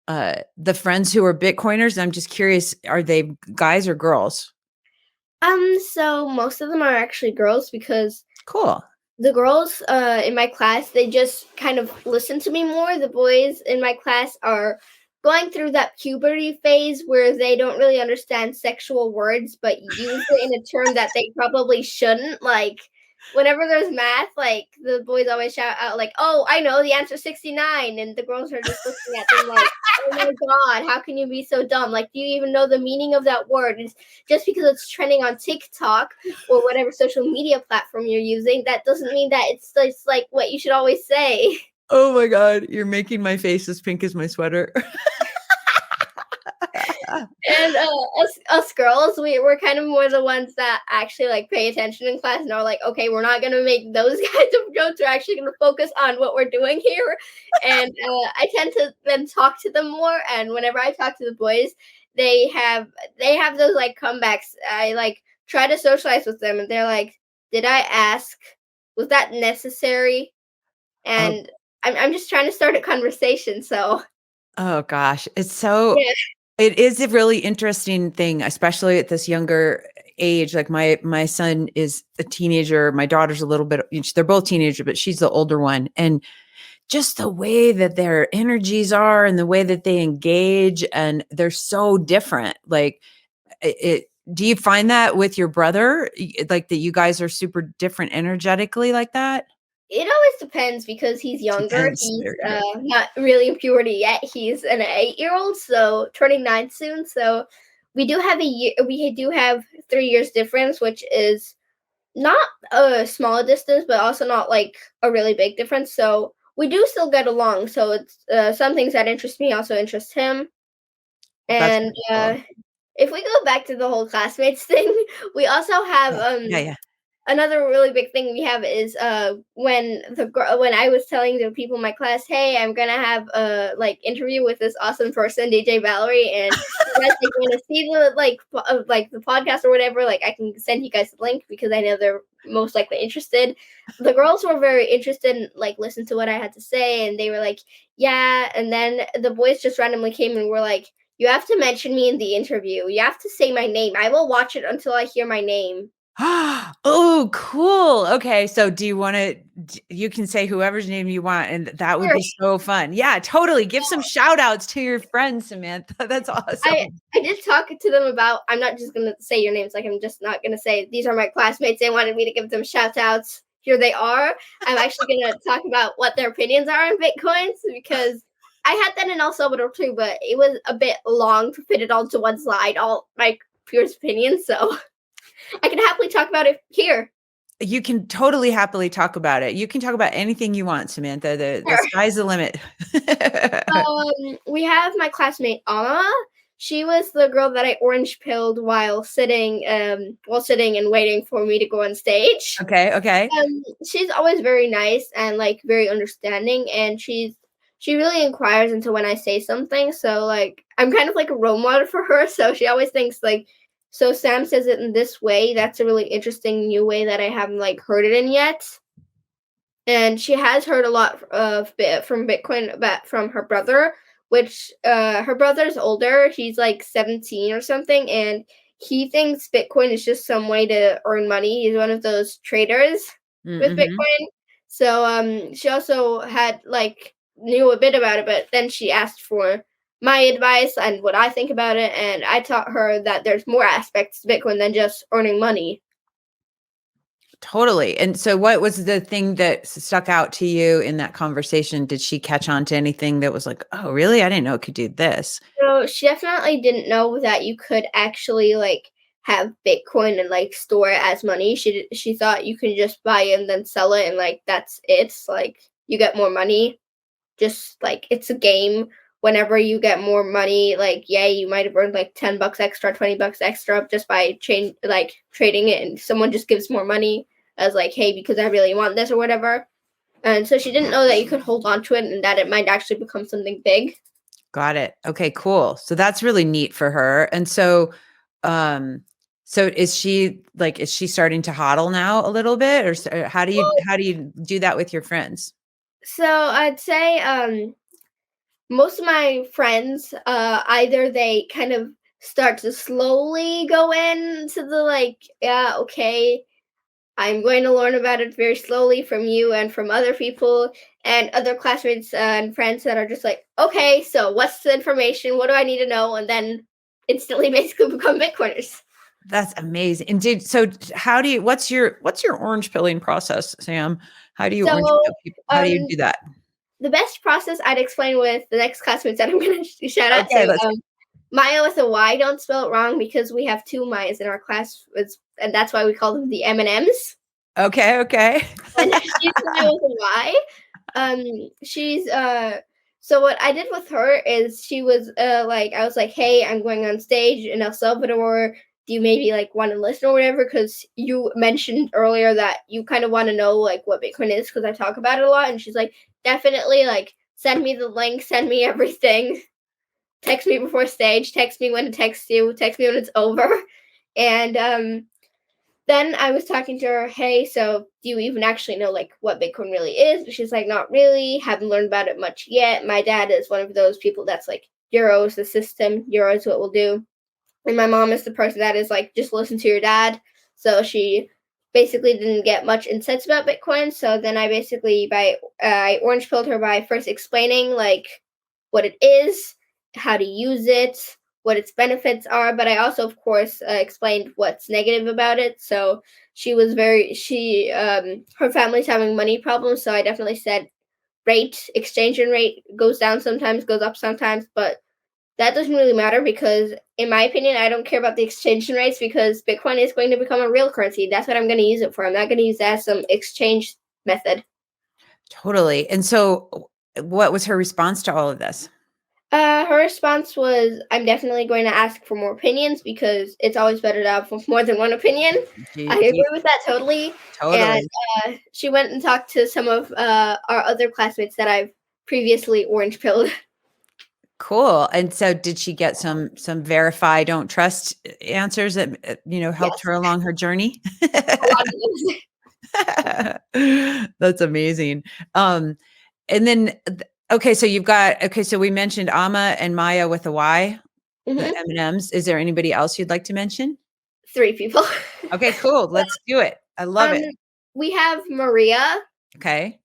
the friends who are Bitcoiners? I'm just curious, are they guys or girls? So most of them are actually girls because Cool. the girls in my class, they just kind of listen to me more. The boys in my class are going through that puberty phase where they don't really understand sexual words, but use it in a term that they probably shouldn't. Like, whenever there's math, like, the boys always shout out, like, oh, I know, the answer's 69. And the girls are just looking at them like, oh my God, how can you be so dumb? Like, do you even know the meaning of that word? It's just because it's trending on TikTok or whatever social media platform you're using, that doesn't mean that it's just like what you should always say. Oh my God, you're making my face as pink as my sweater. And us girls, we're kind of more the ones that actually like pay attention in class and are like, okay, we're not gonna make those kinds of jokes. We're actually gonna focus on what we're doing here. And I tend to then talk to them more. And whenever I talk to the boys, they have those like comebacks. I like try to socialize with them, and they're like, "Did I ask? Was that necessary?" And I'm just trying to start a conversation. So Oh gosh, it's so yeah. it is a really interesting thing, especially at this younger age. Like my son is a teenager, my daughter's a little bit, they're both teenagers, but she's the older one. And just the way that their energies are and the way that they engage, and they're so different. Like do you find that with your brother, like that you guys are super different energetically like that? It always depends because he's younger. Depends. He's There you go. not really in puberty yet. He's an 8-year-old, so turning 9 soon. So we do have 3 years difference, which is not a small distance, but also not like a really big difference. So we do still get along. So it's some things that interest me also interest him. That's And pretty cool. if we go back to the whole classmates thing, we also have Yeah, yeah. another really big thing we have is when I was telling the people in my class, hey, I'm gonna have a like interview with this awesome person, DJ Valerie, and you guys like want to see the like the podcast or whatever, like I can send you guys the link because I know they're most likely interested. The girls were very interested and like listen to what I had to say, and they were like, yeah. And then the boys just randomly came and were like, you have to mention me in the interview. You have to say my name. I will watch it until I hear my name. Oh, cool. Okay. So do you want to, you can say whoever's name you want, and that would Sure. be so fun. Yeah, totally. Give some shout outs to your friends, Samantha. That's awesome. I did talk to them about, I'm not just going to say your names. Like, I'm just not going to say, these are my classmates. They wanted me to give them shout outs. Here they are. I'm actually going to talk about what their opinions are on Bitcoins because I had that in El Salvador too, but it was a bit long to fit it all to one slide, all my peers' opinions. So I can happily talk about it here. You can totally happily talk about it. You can talk about anything you want, Samantha. The Sure. sky's the limit. We have my classmate Anna. She was the girl that I orange pilled while sitting and waiting for me to go on stage. Okay. Okay. She's always very nice and like very understanding, and she really inquires into when I say something. So like I'm kind of like a role model for her. So she always thinks like, so Sam says it in this way. That's a really interesting new way that I haven't like heard it in yet. And she has heard a lot from Bitcoin, but from her brother, which her brother's older. He's like 17 or something, and he thinks Bitcoin is just some way to earn money. He's one of those traders with Bitcoin. So she also had like knew a bit about it, but then she asked for my advice and what I think about it, and I taught her that there's more aspects to Bitcoin than just earning money. Totally. And so what was the thing that stuck out to you in that conversation? Did she catch on to anything that was like, oh, really? I didn't know it could do this. So she definitely didn't know that you could actually like have Bitcoin and like store it as money. She thought you can just buy it and then sell it and like that's it. It's like you get more money. Just like it's a game. Whenever you get more money, like yeah, you might have earned like $10 extra, $20 extra just by trading it, and someone just gives more money as like, hey, because I really want this or whatever. And so she didn't know that you could hold on to it and that it might actually become something big. Got it. Okay, cool. So that's really neat for her. And so, so is she starting to hodl now a little bit, or how do you do that with your friends? So I'd say most of my friends, either they kind of start to slowly go into the like, yeah, okay, I'm going to learn about it very slowly from you and from other people and other classmates and friends that are just like, okay, so what's the information? What do I need to know? And then instantly basically become Bitcoiners. That's amazing. And what's your orange pilling process, Sam? How do you So, orange pill people? How do you do that? The best process I'd explain with the next classmates that I'm going to shout out Okay, to. Maya with a Y, don't spell it wrong because we have 2 Mayas in our class, and that's why we call them the M&Ms. Okay. And she's Maya with a Y. She's so what I did with her is she was like, I was like, hey, I'm going on stage in El Salvador. Do you maybe like want to listen or whatever? Because you mentioned earlier that you kind of want to know like what Bitcoin is because I talk about it a lot. And she's like, definitely, like, send me the link, send me everything. Text me before stage, text me when to text you, text me when it's over. And then I was talking to her, hey, so do you even actually know like what Bitcoin really is? She's like, not really, haven't learned about it much yet. My dad is one of those people that's like, Euro is the system, Euro is what we'll do. And my mom is the person that is like, just listen to your dad. So she basically didn't get much insights about Bitcoin. So then I orange pilled her by first explaining like what it is, how to use it, what its benefits are. But I also, of course, explained what's negative about it. So her family's having money problems. So I definitely said exchange rate goes down sometimes, goes up sometimes, but that doesn't really matter because, in my opinion, I don't care about the exchange rates because Bitcoin is going to become a real currency. That's what I'm going to use it for. I'm not going to use that as some exchange method. Totally. And so what was her response to all of this? Her response was, I'm definitely going to ask for more opinions because it's always better to have more than one opinion. I agree with that totally. Totally. And she went and talked to some of our other classmates that I've previously orange pilled. Cool. And so did she get some verify, don't trust answers that, helped her along her journey? A lot of those. That's amazing. And then, so we mentioned Amma and Maya with a Y, the M&Ms. Is there anybody else you'd like to mention? 3 people. Okay, cool. Let's do it. I love it. We have Maria. Okay.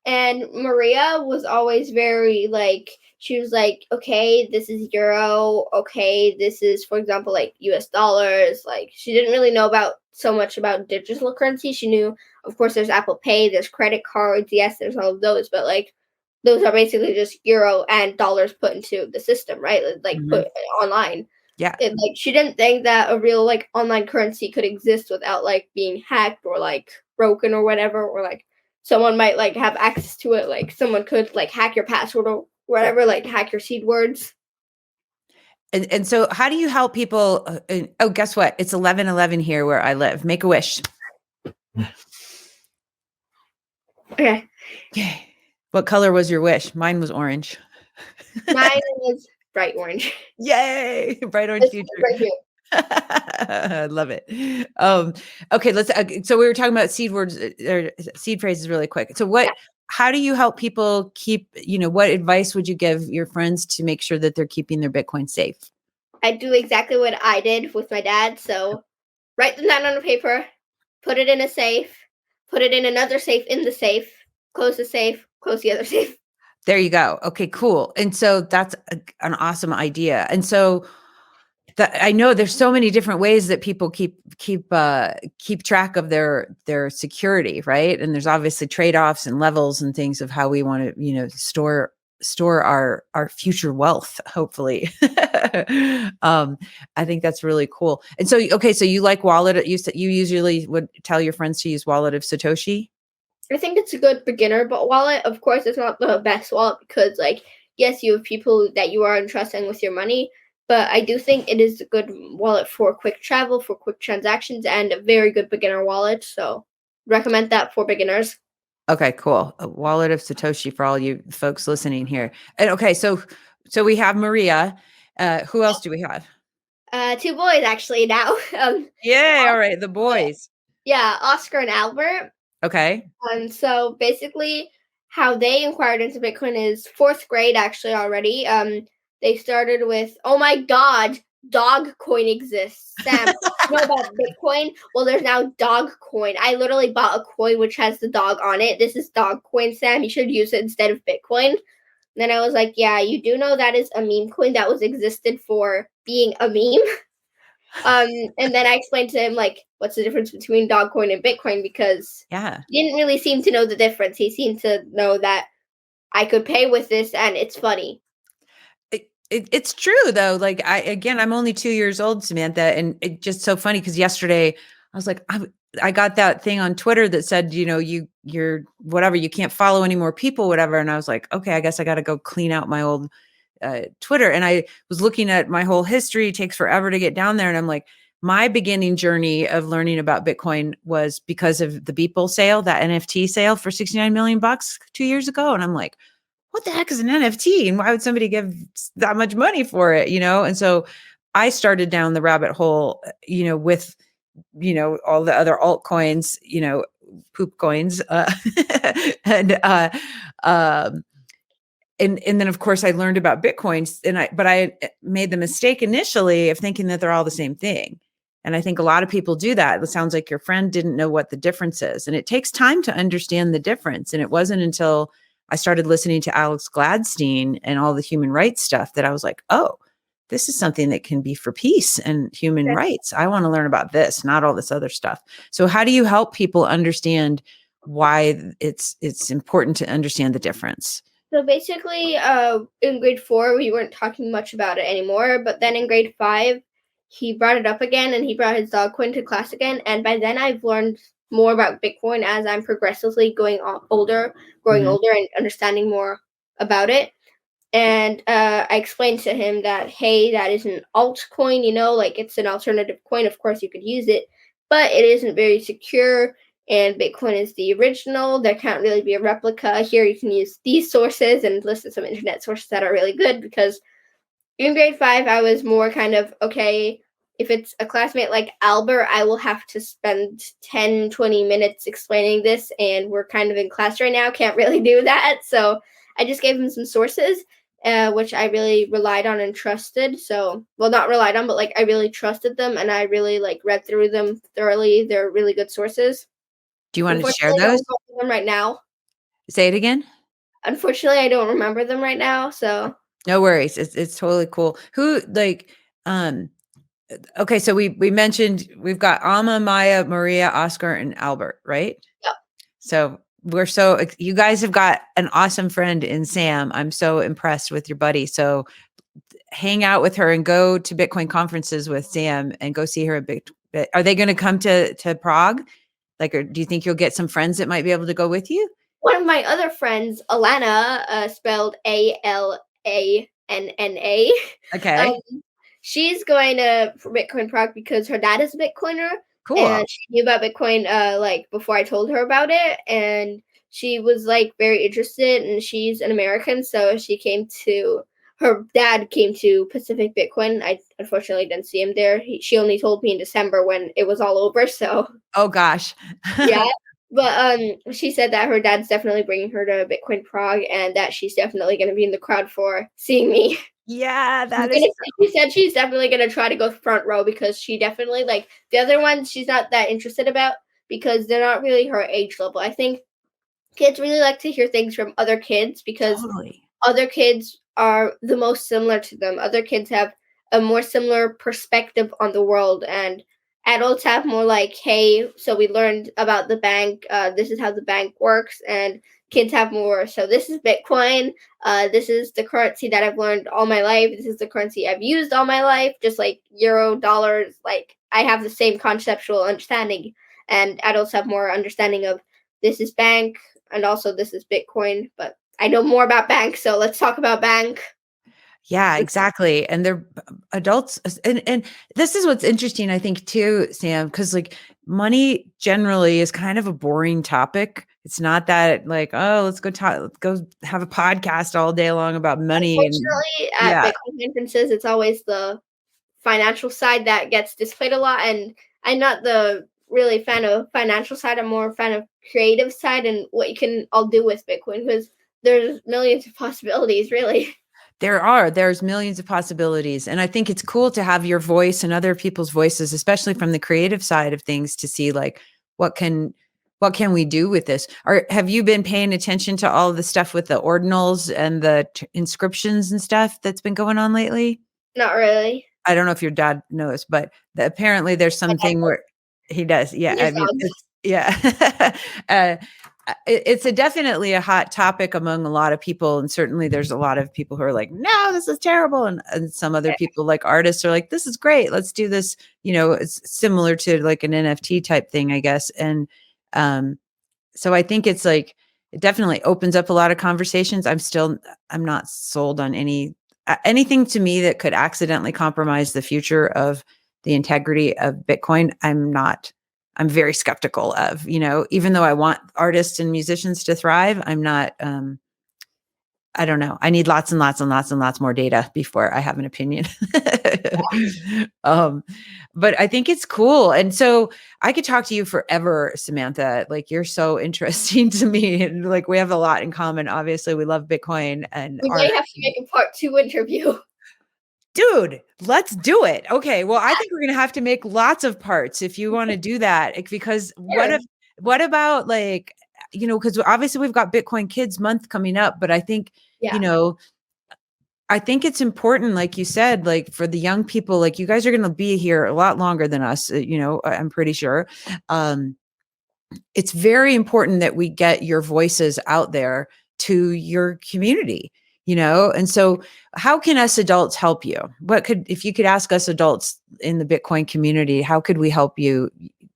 And Maria was always very like, she was like, okay, this is Euro. Okay, this is, for example, like US dollars. Like, she didn't really know so much about digital currency. She knew, of course, there's Apple Pay, there's credit cards. Yes, there's all of those, but like, those are basically just Euro and dollars put into the system, right? Like put online. Yeah. Like, she didn't think that a real like online currency could exist without like being hacked or like broken or whatever, or like someone might like have access to it. Like someone could like hack your password or whatever, like hack your seed words. And so how do you help people? Oh, guess what? It's 11:11 here where I live. Make a wish. Okay. What color was your wish? Mine was orange. Mine was bright orange. Yay! Bright orange future. I love it. Okay, let's. So we were talking about seed words or seed phrases really quick. So how do you help people keep? What advice would you give your friends to make sure that they're keeping their Bitcoin safe? I do exactly what I did with my dad. So write them down on a paper, put it in a safe, put it in another safe in the safe, close the safe, close the other safe. There you go. Okay, cool. And so that's an awesome idea. And so I know there's so many different ways that people keep track of their security, right? And there's obviously trade-offs and levels and things of how we want to, store our future wealth, hopefully. I think that's really cool. And so, okay, so you like Wallet? You usually would tell your friends to use Wallet of Satoshi? I think it's a good beginner wallet. Of course, it's not the best wallet because, like, yes, you have people that you are entrusting with your money, but I do think it is a good wallet for quick travel, for quick transactions, and a very good beginner wallet. So recommend that for beginners. Okay, cool. A wallet of Satoshi for all you folks listening here. And okay, so we have Maria. Who else do we have? 2 boys actually now. Yay! All right, the boys. Yeah, Oscar and Albert. Okay. So basically, how they inquired into Bitcoin is 4th grade actually already. They started with, oh my God, dog coin exists. Sam, you know about Bitcoin? Well, there's now dog coin. I literally bought a coin which has the dog on it. This is dog coin, Sam. You should use it instead of Bitcoin. And then I was like, yeah, you do know that is a meme coin that was existed for being a meme. And then I explained to him like what's the difference between Dogcoin and Bitcoin, because he didn't really seem to know the difference. He seemed to know that I could pay with this and it's funny. It's true though. Like I'm only 2 years old, Samantha, and it's just so funny because yesterday I was like, I got that thing on Twitter that said, you're whatever, you can't follow any more people, whatever. And I was like, okay, I guess I got to go clean out my old Twitter. And I was looking at my whole history. It takes forever to get down there. And I'm like, my beginning journey of learning about Bitcoin was because of the Beeple sale, that NFT sale for $69 million 2 years ago. And I'm like, what the heck is an NFT? And why would somebody give that much money for it? And so I started down the rabbit hole, with, all the other altcoins, poop coins. And then of course I learned about Bitcoins, but I made the mistake initially of thinking that they're all the same thing. And I think a lot of people do that. It sounds like your friend didn't know what the difference is. And it takes time to understand the difference. And it wasn't until I started listening to Alex Gladstein and all the human rights stuff that I was like, oh, this is something that can be for peace and human rights. I want to learn about this, not all this other stuff. So how do you help people understand why it's important to understand the difference? So basically, in grade 4, we weren't talking much about it anymore. But then in grade 5, he brought it up again, and he brought his dog coin to class again. And by then, I've learned more about Bitcoin as I'm progressively growing older and understanding more about it. And I explained to him that, hey, that is an altcoin, like it's an alternative coin. Of course, you could use it, but it isn't very secure. And Bitcoin is the original. There can't really be a replica. Here you can use these sources and list some internet sources that are really good, because in grade 5, I was more kind of, okay, if it's a classmate like Albert, I will have to spend 10, 20 minutes explaining this, and we're kind of in class right now, can't really do that. So I just gave him some sources, which I really relied on and trusted. So, well, not relied on, but like I really trusted them, and I really like read through them thoroughly. They're really good sources. Do you want to share those? I don't remember them right now. Say it again. Unfortunately, I don't remember them right now. So no worries. It's totally cool. Who okay. So we mentioned we've got Alma, Maya, Maria, Oscar, and Albert, right? Yep. So you guys have got an awesome friend in Sam. I'm so impressed with your buddy. So hang out with her and go to Bitcoin conferences with Sam and go see her a bit. Are they going to come to Prague? Or do you think you'll get some friends that might be able to go with you? One of my other friends, Alana, spelled Alanna. Okay. She's going to Bitcoin Prague because her dad is a Bitcoiner. Cool. And she knew about Bitcoin before I told her about it. And she was very interested, and she's an American. So her dad came to Pacific Bitcoin. I unfortunately didn't see him there. She only told me in December when it was all over. So. Oh gosh. Yeah. But she said that her dad's definitely bringing her to Bitcoin Prague, and that she's definitely going to be in the crowd for seeing me. Yeah, she said she's definitely going to try to go front row, because she definitely, the other ones she's not that interested about, because they're not really her age level. I think kids really like to hear things from other kids, because other kids are the most similar to them. Other kids have a more similar perspective on the world, and adults have more hey, so we learned about the bank. This is how the bank works. And kids have more, so this is Bitcoin. This is the currency that I've learned all my life. This is the currency I've used all my life, just like euro, dollars. I have the same conceptual understanding. And adults have more understanding of this is bank, and also this is Bitcoin. But I know more about bank, so let's talk about bank. Yeah, exactly. And they're adults. And this is what's interesting, I think, too, Sam, because like money generally is kind of a boring topic. It's not that like, oh, let's go have a podcast all day long about money. And Unfortunately, at yeah, Bitcoin conferences, it's always the financial side that gets displayed a lot. And I'm not the really fan of financial side. I'm more a fan of creative side and what you can all do with Bitcoin, because there's millions of possibilities, really. there's millions of possibilities. And I think it's cool to have your voice and other people's voices, especially from the creative side of things, to see like what can we do with this? Or have you been paying attention to all of the stuff with the ordinals and the inscriptions and stuff that's been going on lately? Not really. I don't know if your dad knows, but apparently there's My dad something does. where he does. Yeah, He I has mean, dogs. it's yeah. It's definitely a hot topic among a lot of people, and certainly there's a lot of people who are like, "No, this is terrible," and some other people, like artists, are like, "This is great. Let's do this." It's similar to like an NFT type thing, I guess. And um, so I think it's like it definitely opens up a lot of conversations. I'm not sold on anything to me that could accidentally compromise the future of the integrity of Bitcoin. I'm very skeptical of, even though I want artists and musicians to thrive, I'm not, I don't know. I need lots and lots and lots and lots more data before I have an opinion. um, but I think it's cool. And so I could talk to you forever, Samantha. Like you're so interesting to me. And like we have a lot in common. Obviously, we love Bitcoin and We art. might have to make a part 2 interview. Dude, let's do it. Okay. Well, I think we're going to have to make lots of parts if you want to do that. Because Sure. what about like, because obviously we've got Bitcoin Kids Month coming up, but I think, Yeah. I think it's important, like you said, like for the young people, like you guys are going to be here a lot longer than us, I'm pretty sure. It's very important that we get your voices out there to your community, and so how can us adults help you? If you could ask us adults in the Bitcoin community, how could we help you?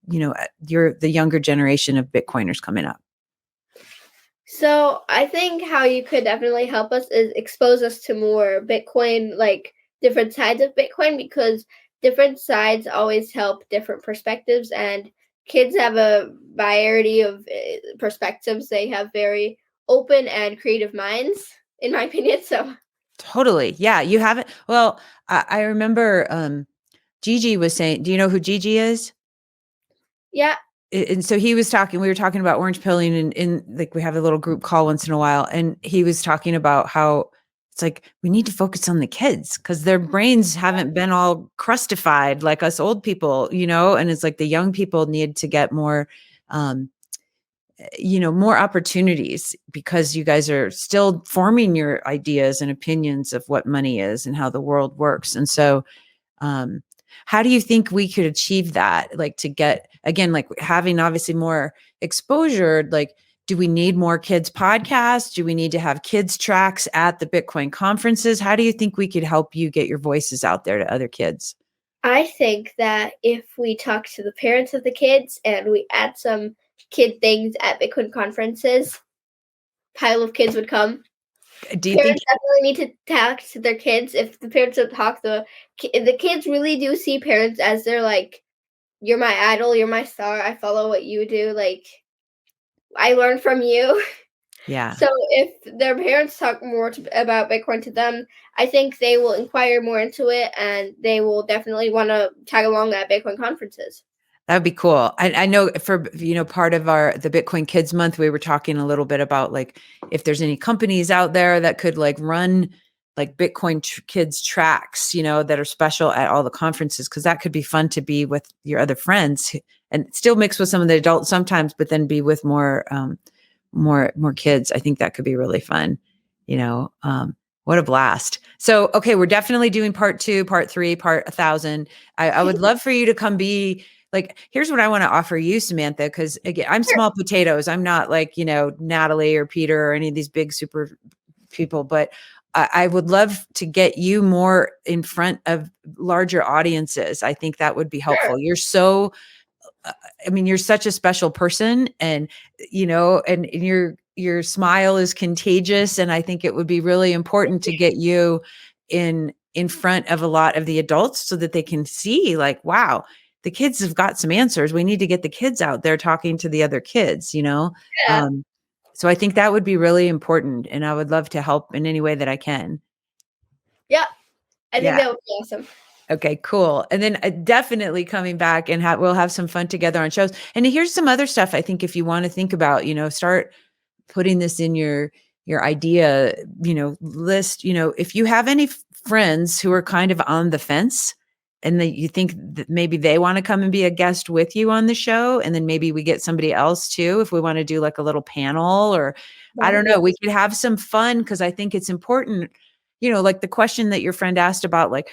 You're the younger generation of Bitcoiners coming up. So I think how you could definitely help us is expose us to more Bitcoin, like different sides of Bitcoin, because different sides always help different perspectives, and kids have a variety of perspectives. They have very open and creative minds, in my opinion. So Totally. Yeah. You haven't. Well, I remember Gigi was saying, do you know who Gigi is? yeah, And so we were talking about orange pilling and like we have a little group call once in a while. And he was talking about how it's like, we need to focus on the kids because their brains haven't been all crustified like us old people, and it's like the young people need to get more, more opportunities because you guys are still forming your ideas and opinions of what money is and how the world works. And so, um, how do you think we could achieve that? Like to get, again, like having obviously more exposure, like, do we need more kids podcasts? Do we need to have kids tracks at the Bitcoin conferences? How do you think we could help you get your voices out there to other kids? I think that if we talk to the parents of the kids and we add some kid things at Bitcoin conferences, pile of kids would come. Do you think Parents definitely need to talk to their kids. If the parents don't talk, the kids really do see parents as they're like, "You're my idol. You're my star. I follow what you do. Like, I learn from you." yeah. So if their parents talk more about Bitcoin to them, I think they will inquire more into it, and they will definitely want to tag along at Bitcoin conferences. That would be cool. I know for, part of the Bitcoin Kids Month, we were talking a little bit about like if there's any companies out there that could like run like Bitcoin kids tracks, that are special at all the conferences. Cause that could be fun to be with your other friends and still mix with some of the adults sometimes, but then be with more kids. I think that could be really fun, what a blast. So, okay. We're definitely doing part 2, part 3, part 1,000. I would love for you to come be like, here's what I want to offer you, Samantha, because again, I'm Sure. small potatoes. I'm not like, Natalie or Peter or any of these big super people, but I would love to get you more in front of larger audiences. I think that would be Sure. helpful. You're such a special person and, and your smile is contagious. And I think it would be really important to get you in front of a lot of the adults so that they can see like, wow, the kids have got some answers. We need to get the kids out there talking to the other kids, you know? Yeah. So I think that would be really important, and I would love to help in any way that I can. Yeah. I think Yeah. that would be awesome. Okay, cool. And then definitely coming back and we'll have some fun together on shows. And here's some other stuff I think if you want to think about, you know, start putting this in your idea, you know, list, you know, if you have any friends who are kind of on the fence and that you think that maybe they want to come and be a guest with you on the show, and then maybe we get somebody else too if we want to do like a little panel, or I don't know, we could have some fun, because I think it's important, you know, like the question that your friend asked about, like,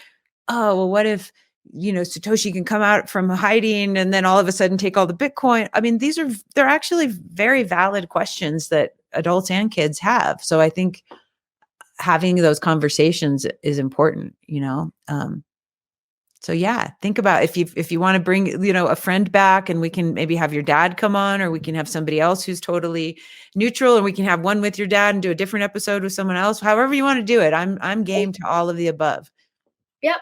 oh, well, what if, you know, Satoshi can come out from hiding and then all of a sudden take all the Bitcoin? I mean, they're actually very valid questions that adults and kids have. So I think having those conversations is important, you know? So yeah, think about if you want to bring, you know, a friend back, and we can maybe have your dad come on, or we can have somebody else who's totally neutral, and we can have one with your dad and do a different episode with someone else. However you want to do it. I'm game to all of the above. Yep.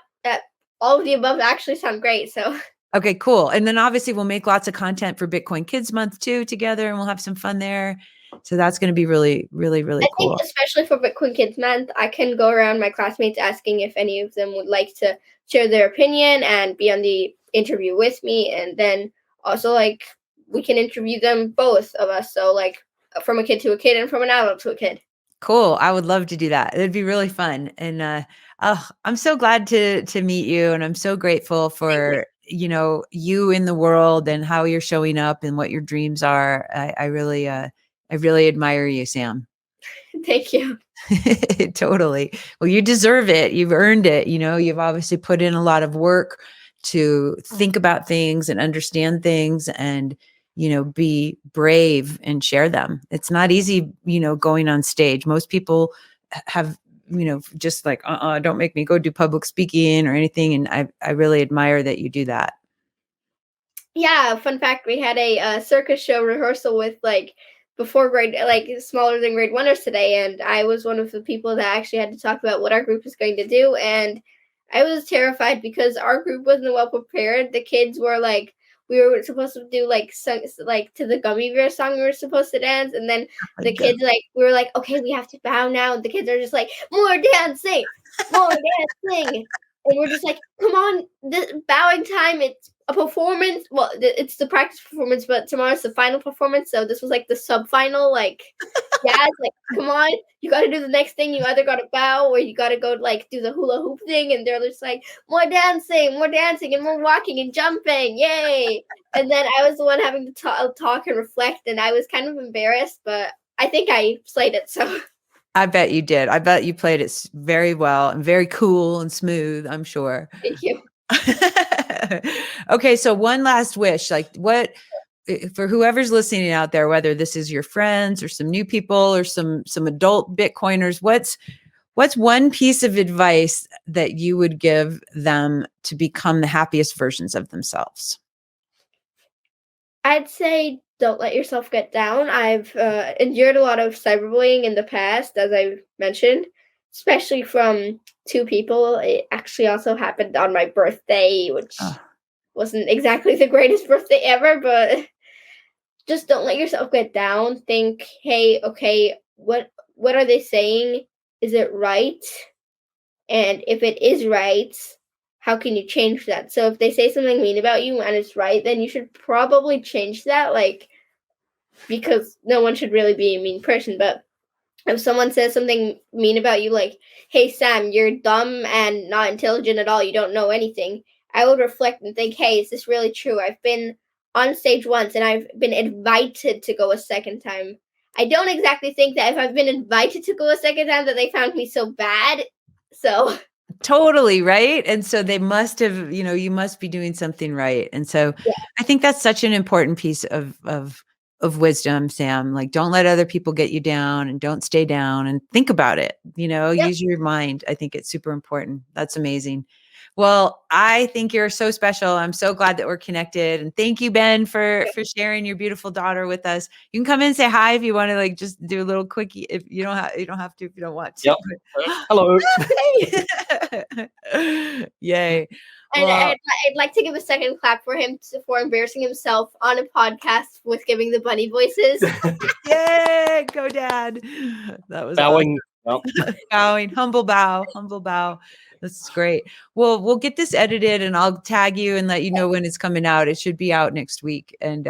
All of the above actually sound great. So Okay, cool. And then obviously we'll make lots of content for Bitcoin Kids Month too together, and we'll have some fun there. So that's going to be really, really, really I cool. think especially for Bitcoin Kids Month, I can go around my classmates asking if any of them would like to share their opinion and be on the interview with me. And then also, like, we can interview them, both of us. So, like, from a kid to a kid and from an adult to a kid. Cool. I would love to do that. It'd be really fun. And I'm so glad to meet you, and I'm so grateful for, you know, you in the world and how you're showing up and what your dreams are. I really admire you, Sam. Thank you. Totally. Well, you deserve it. You've earned it. You know, you've obviously put in a lot of work to think about things and understand things, and, you know, be brave and share them. It's not easy, you know, going on stage. Most people have, you know, just like, don't make me go do public speaking or anything. And I really admire that you do that. Yeah, fun fact, we had a circus show rehearsal with, like, before grade, like, smaller than grade 1ers today, and I was one of the people that actually had to talk about what our group was going to do, and I was terrified because our group wasn't well prepared. The kids were like, we were supposed to do like to the Gummy Bear song we were supposed to dance, and then the kids, like, we were like, okay, we have to bow now, and the kids are just like, more dancing, and we're just like, come on, this bowing time, it's a performance. Well, it's the practice performance, but tomorrow's the final performance. So this was like the sub-final. Like, yeah, it's like, come on, you got to do the next thing. You either got to bow or you got to go like do the hula hoop thing. And they're just like, more dancing, and more walking and jumping, yay! And then I was the one having to talk and reflect, and I was kind of embarrassed, but I think I slayed it. So. I bet you did. I bet you played it very well and very cool and smooth, I'm sure. Thank you. Okay, so one last wish, like what, for whoever's listening out there, whether this is your friends or some new people or some adult Bitcoiners, what's one piece of advice that you would give them to become the happiest versions of themselves? I'd say don't let yourself get down. I've endured a lot of cyberbullying in the past, as I mentioned, especially from two people. It actually also happened on my birthday, which wasn't exactly the greatest birthday ever, but just don't let yourself get down. Think, hey, okay, what are they saying? Is it right? And if it is right, how can you change that? So if they say something mean about you and it's right, then you should probably change that, like, because no one should really be a mean person. But if someone says something mean about you, like, hey, Sam, you're dumb and not intelligent at all, you don't know anything, I would reflect and think, hey, is this really true? I've been on stage once and I've been invited to go a second time. I don't exactly think that if I've been invited to go a second time that they found me so bad. So totally, right? And so they must have, you know, you must be doing something right. And so yeah. I think that's such an important piece of of wisdom, Sam. Like, don't let other people get you down, and don't stay down, and think about it. Yep. Use your mind. I think it's super important. That's amazing. Well, I think you're so special. I'm so glad that we're connected. And thank you, Ben, for sharing your beautiful daughter with us. You can come in and say hi if you want to, like, just do a little quickie. If you don't have to, if you don't want to. Yep. Hello. Yay. And Well, I'd like to give a second clap for him for embarrassing himself on a podcast with giving the bunny voices. yay, go Dad. That was Bowing. awesome. Bowing, humble bow. That's great. Well, we'll get this edited and I'll tag you and let you know when it's coming out. It should be out next week. And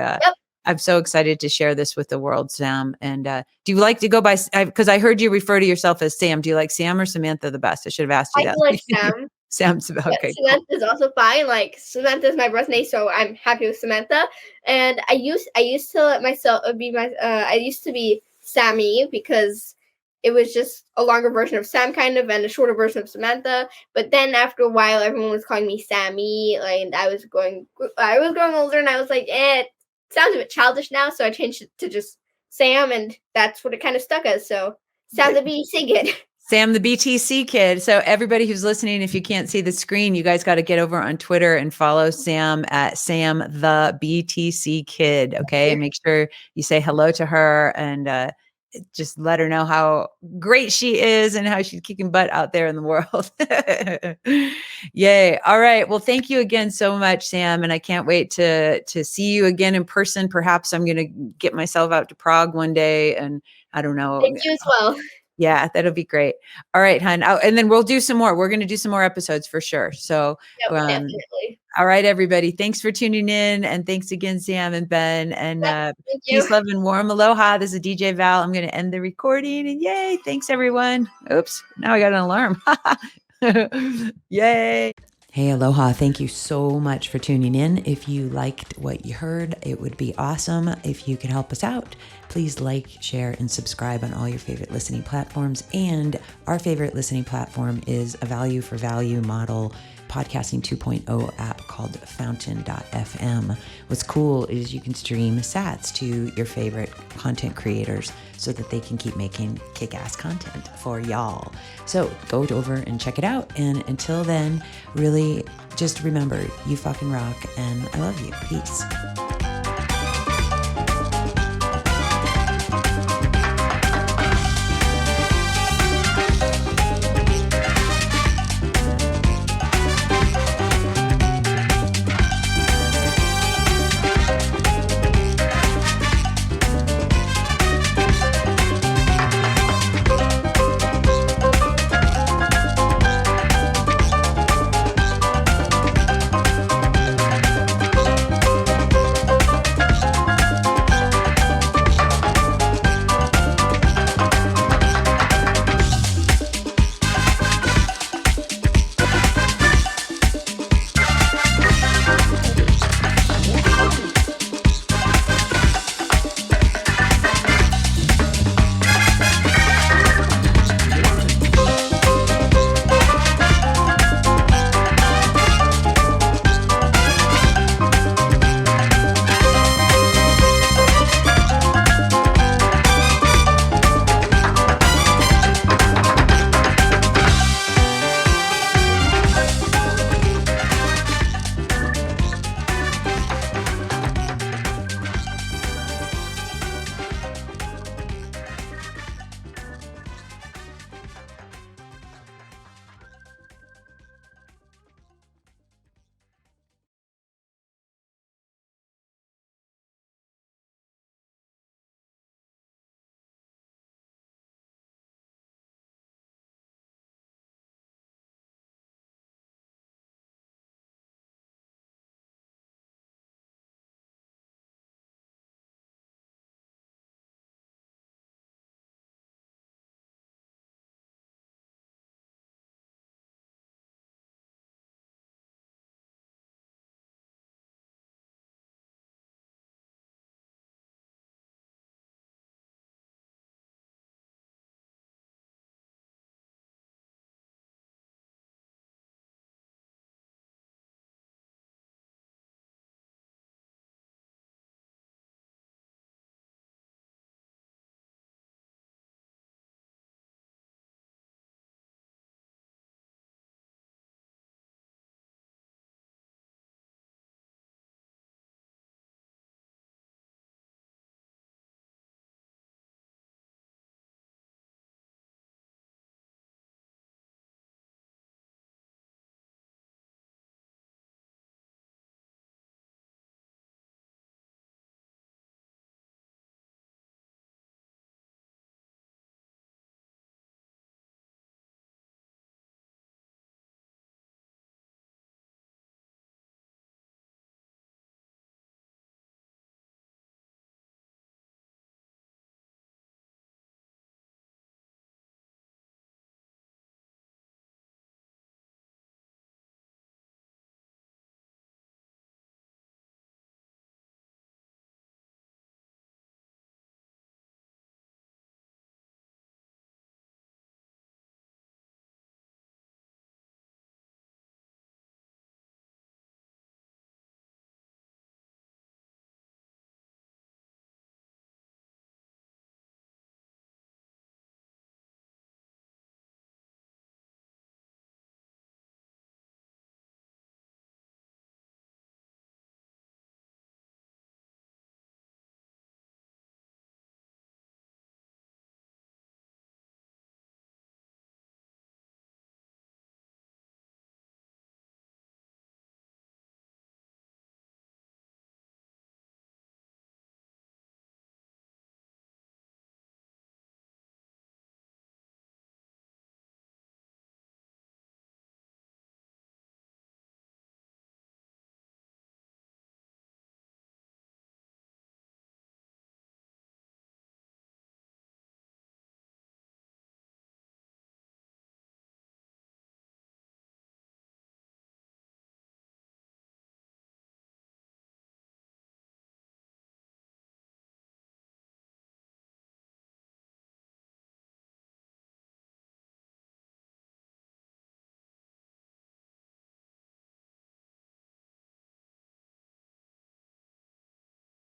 I'm so excited to share this with the world, Sam. And do you like to go by, because I heard you refer to yourself as Sam. Do you like Sam or Samantha the best? I should have asked you I that. like Sam. Sam's okay. Samantha is also fine. Like, Samantha is my birth name, so I'm happy with Samantha. And I used to let myself be I used to be Sammy because it was just a longer version of Sam, kind of, and a shorter version of Samantha. But then after a while, everyone was calling me Sammy, and I was growing older, and I was like, it sounds a bit childish now, so I changed it to just Sam, and that's what it kind of stuck as. So Sam the BTC Kid. Sam the BTC Kid. So everybody who's listening, if you can't see the screen, you guys got to get over on Twitter and follow Sam at Sam the BTC Kid. Okay, and make sure you say hello to her and just let her know how great she is and how she's kicking butt out there in the world. Yay. All right. Well, thank you again so much, Sam. And I can't wait to see you again in person. Perhaps I'm going to get myself out to Prague one day. And I don't know. Thank you as well. Yeah, that'll be great. All right, hon. And then we'll do some more. We're going to do some more episodes for sure. So, definitely. All right, everybody. Thanks for tuning in. And thanks again, Sam and Ben. And peace, love, and warm aloha. This is DJ Val. I'm going to end the recording. And yay. Thanks, everyone. Oops. Now I got an alarm. Yay. Hey, aloha. Thank you so much for tuning in. If you liked what you heard, it would be awesome if you could help us out. Please like, share, and subscribe on all your favorite listening platforms. And our favorite listening platform is a value for value model podcasting 2.0 app called fountain.fm. What's cool is you can stream sats to your favorite content creators so that they can keep making kick-ass content for y'all. So go over and check it out. And until then, really just remember, you fucking rock and I love you. Peace.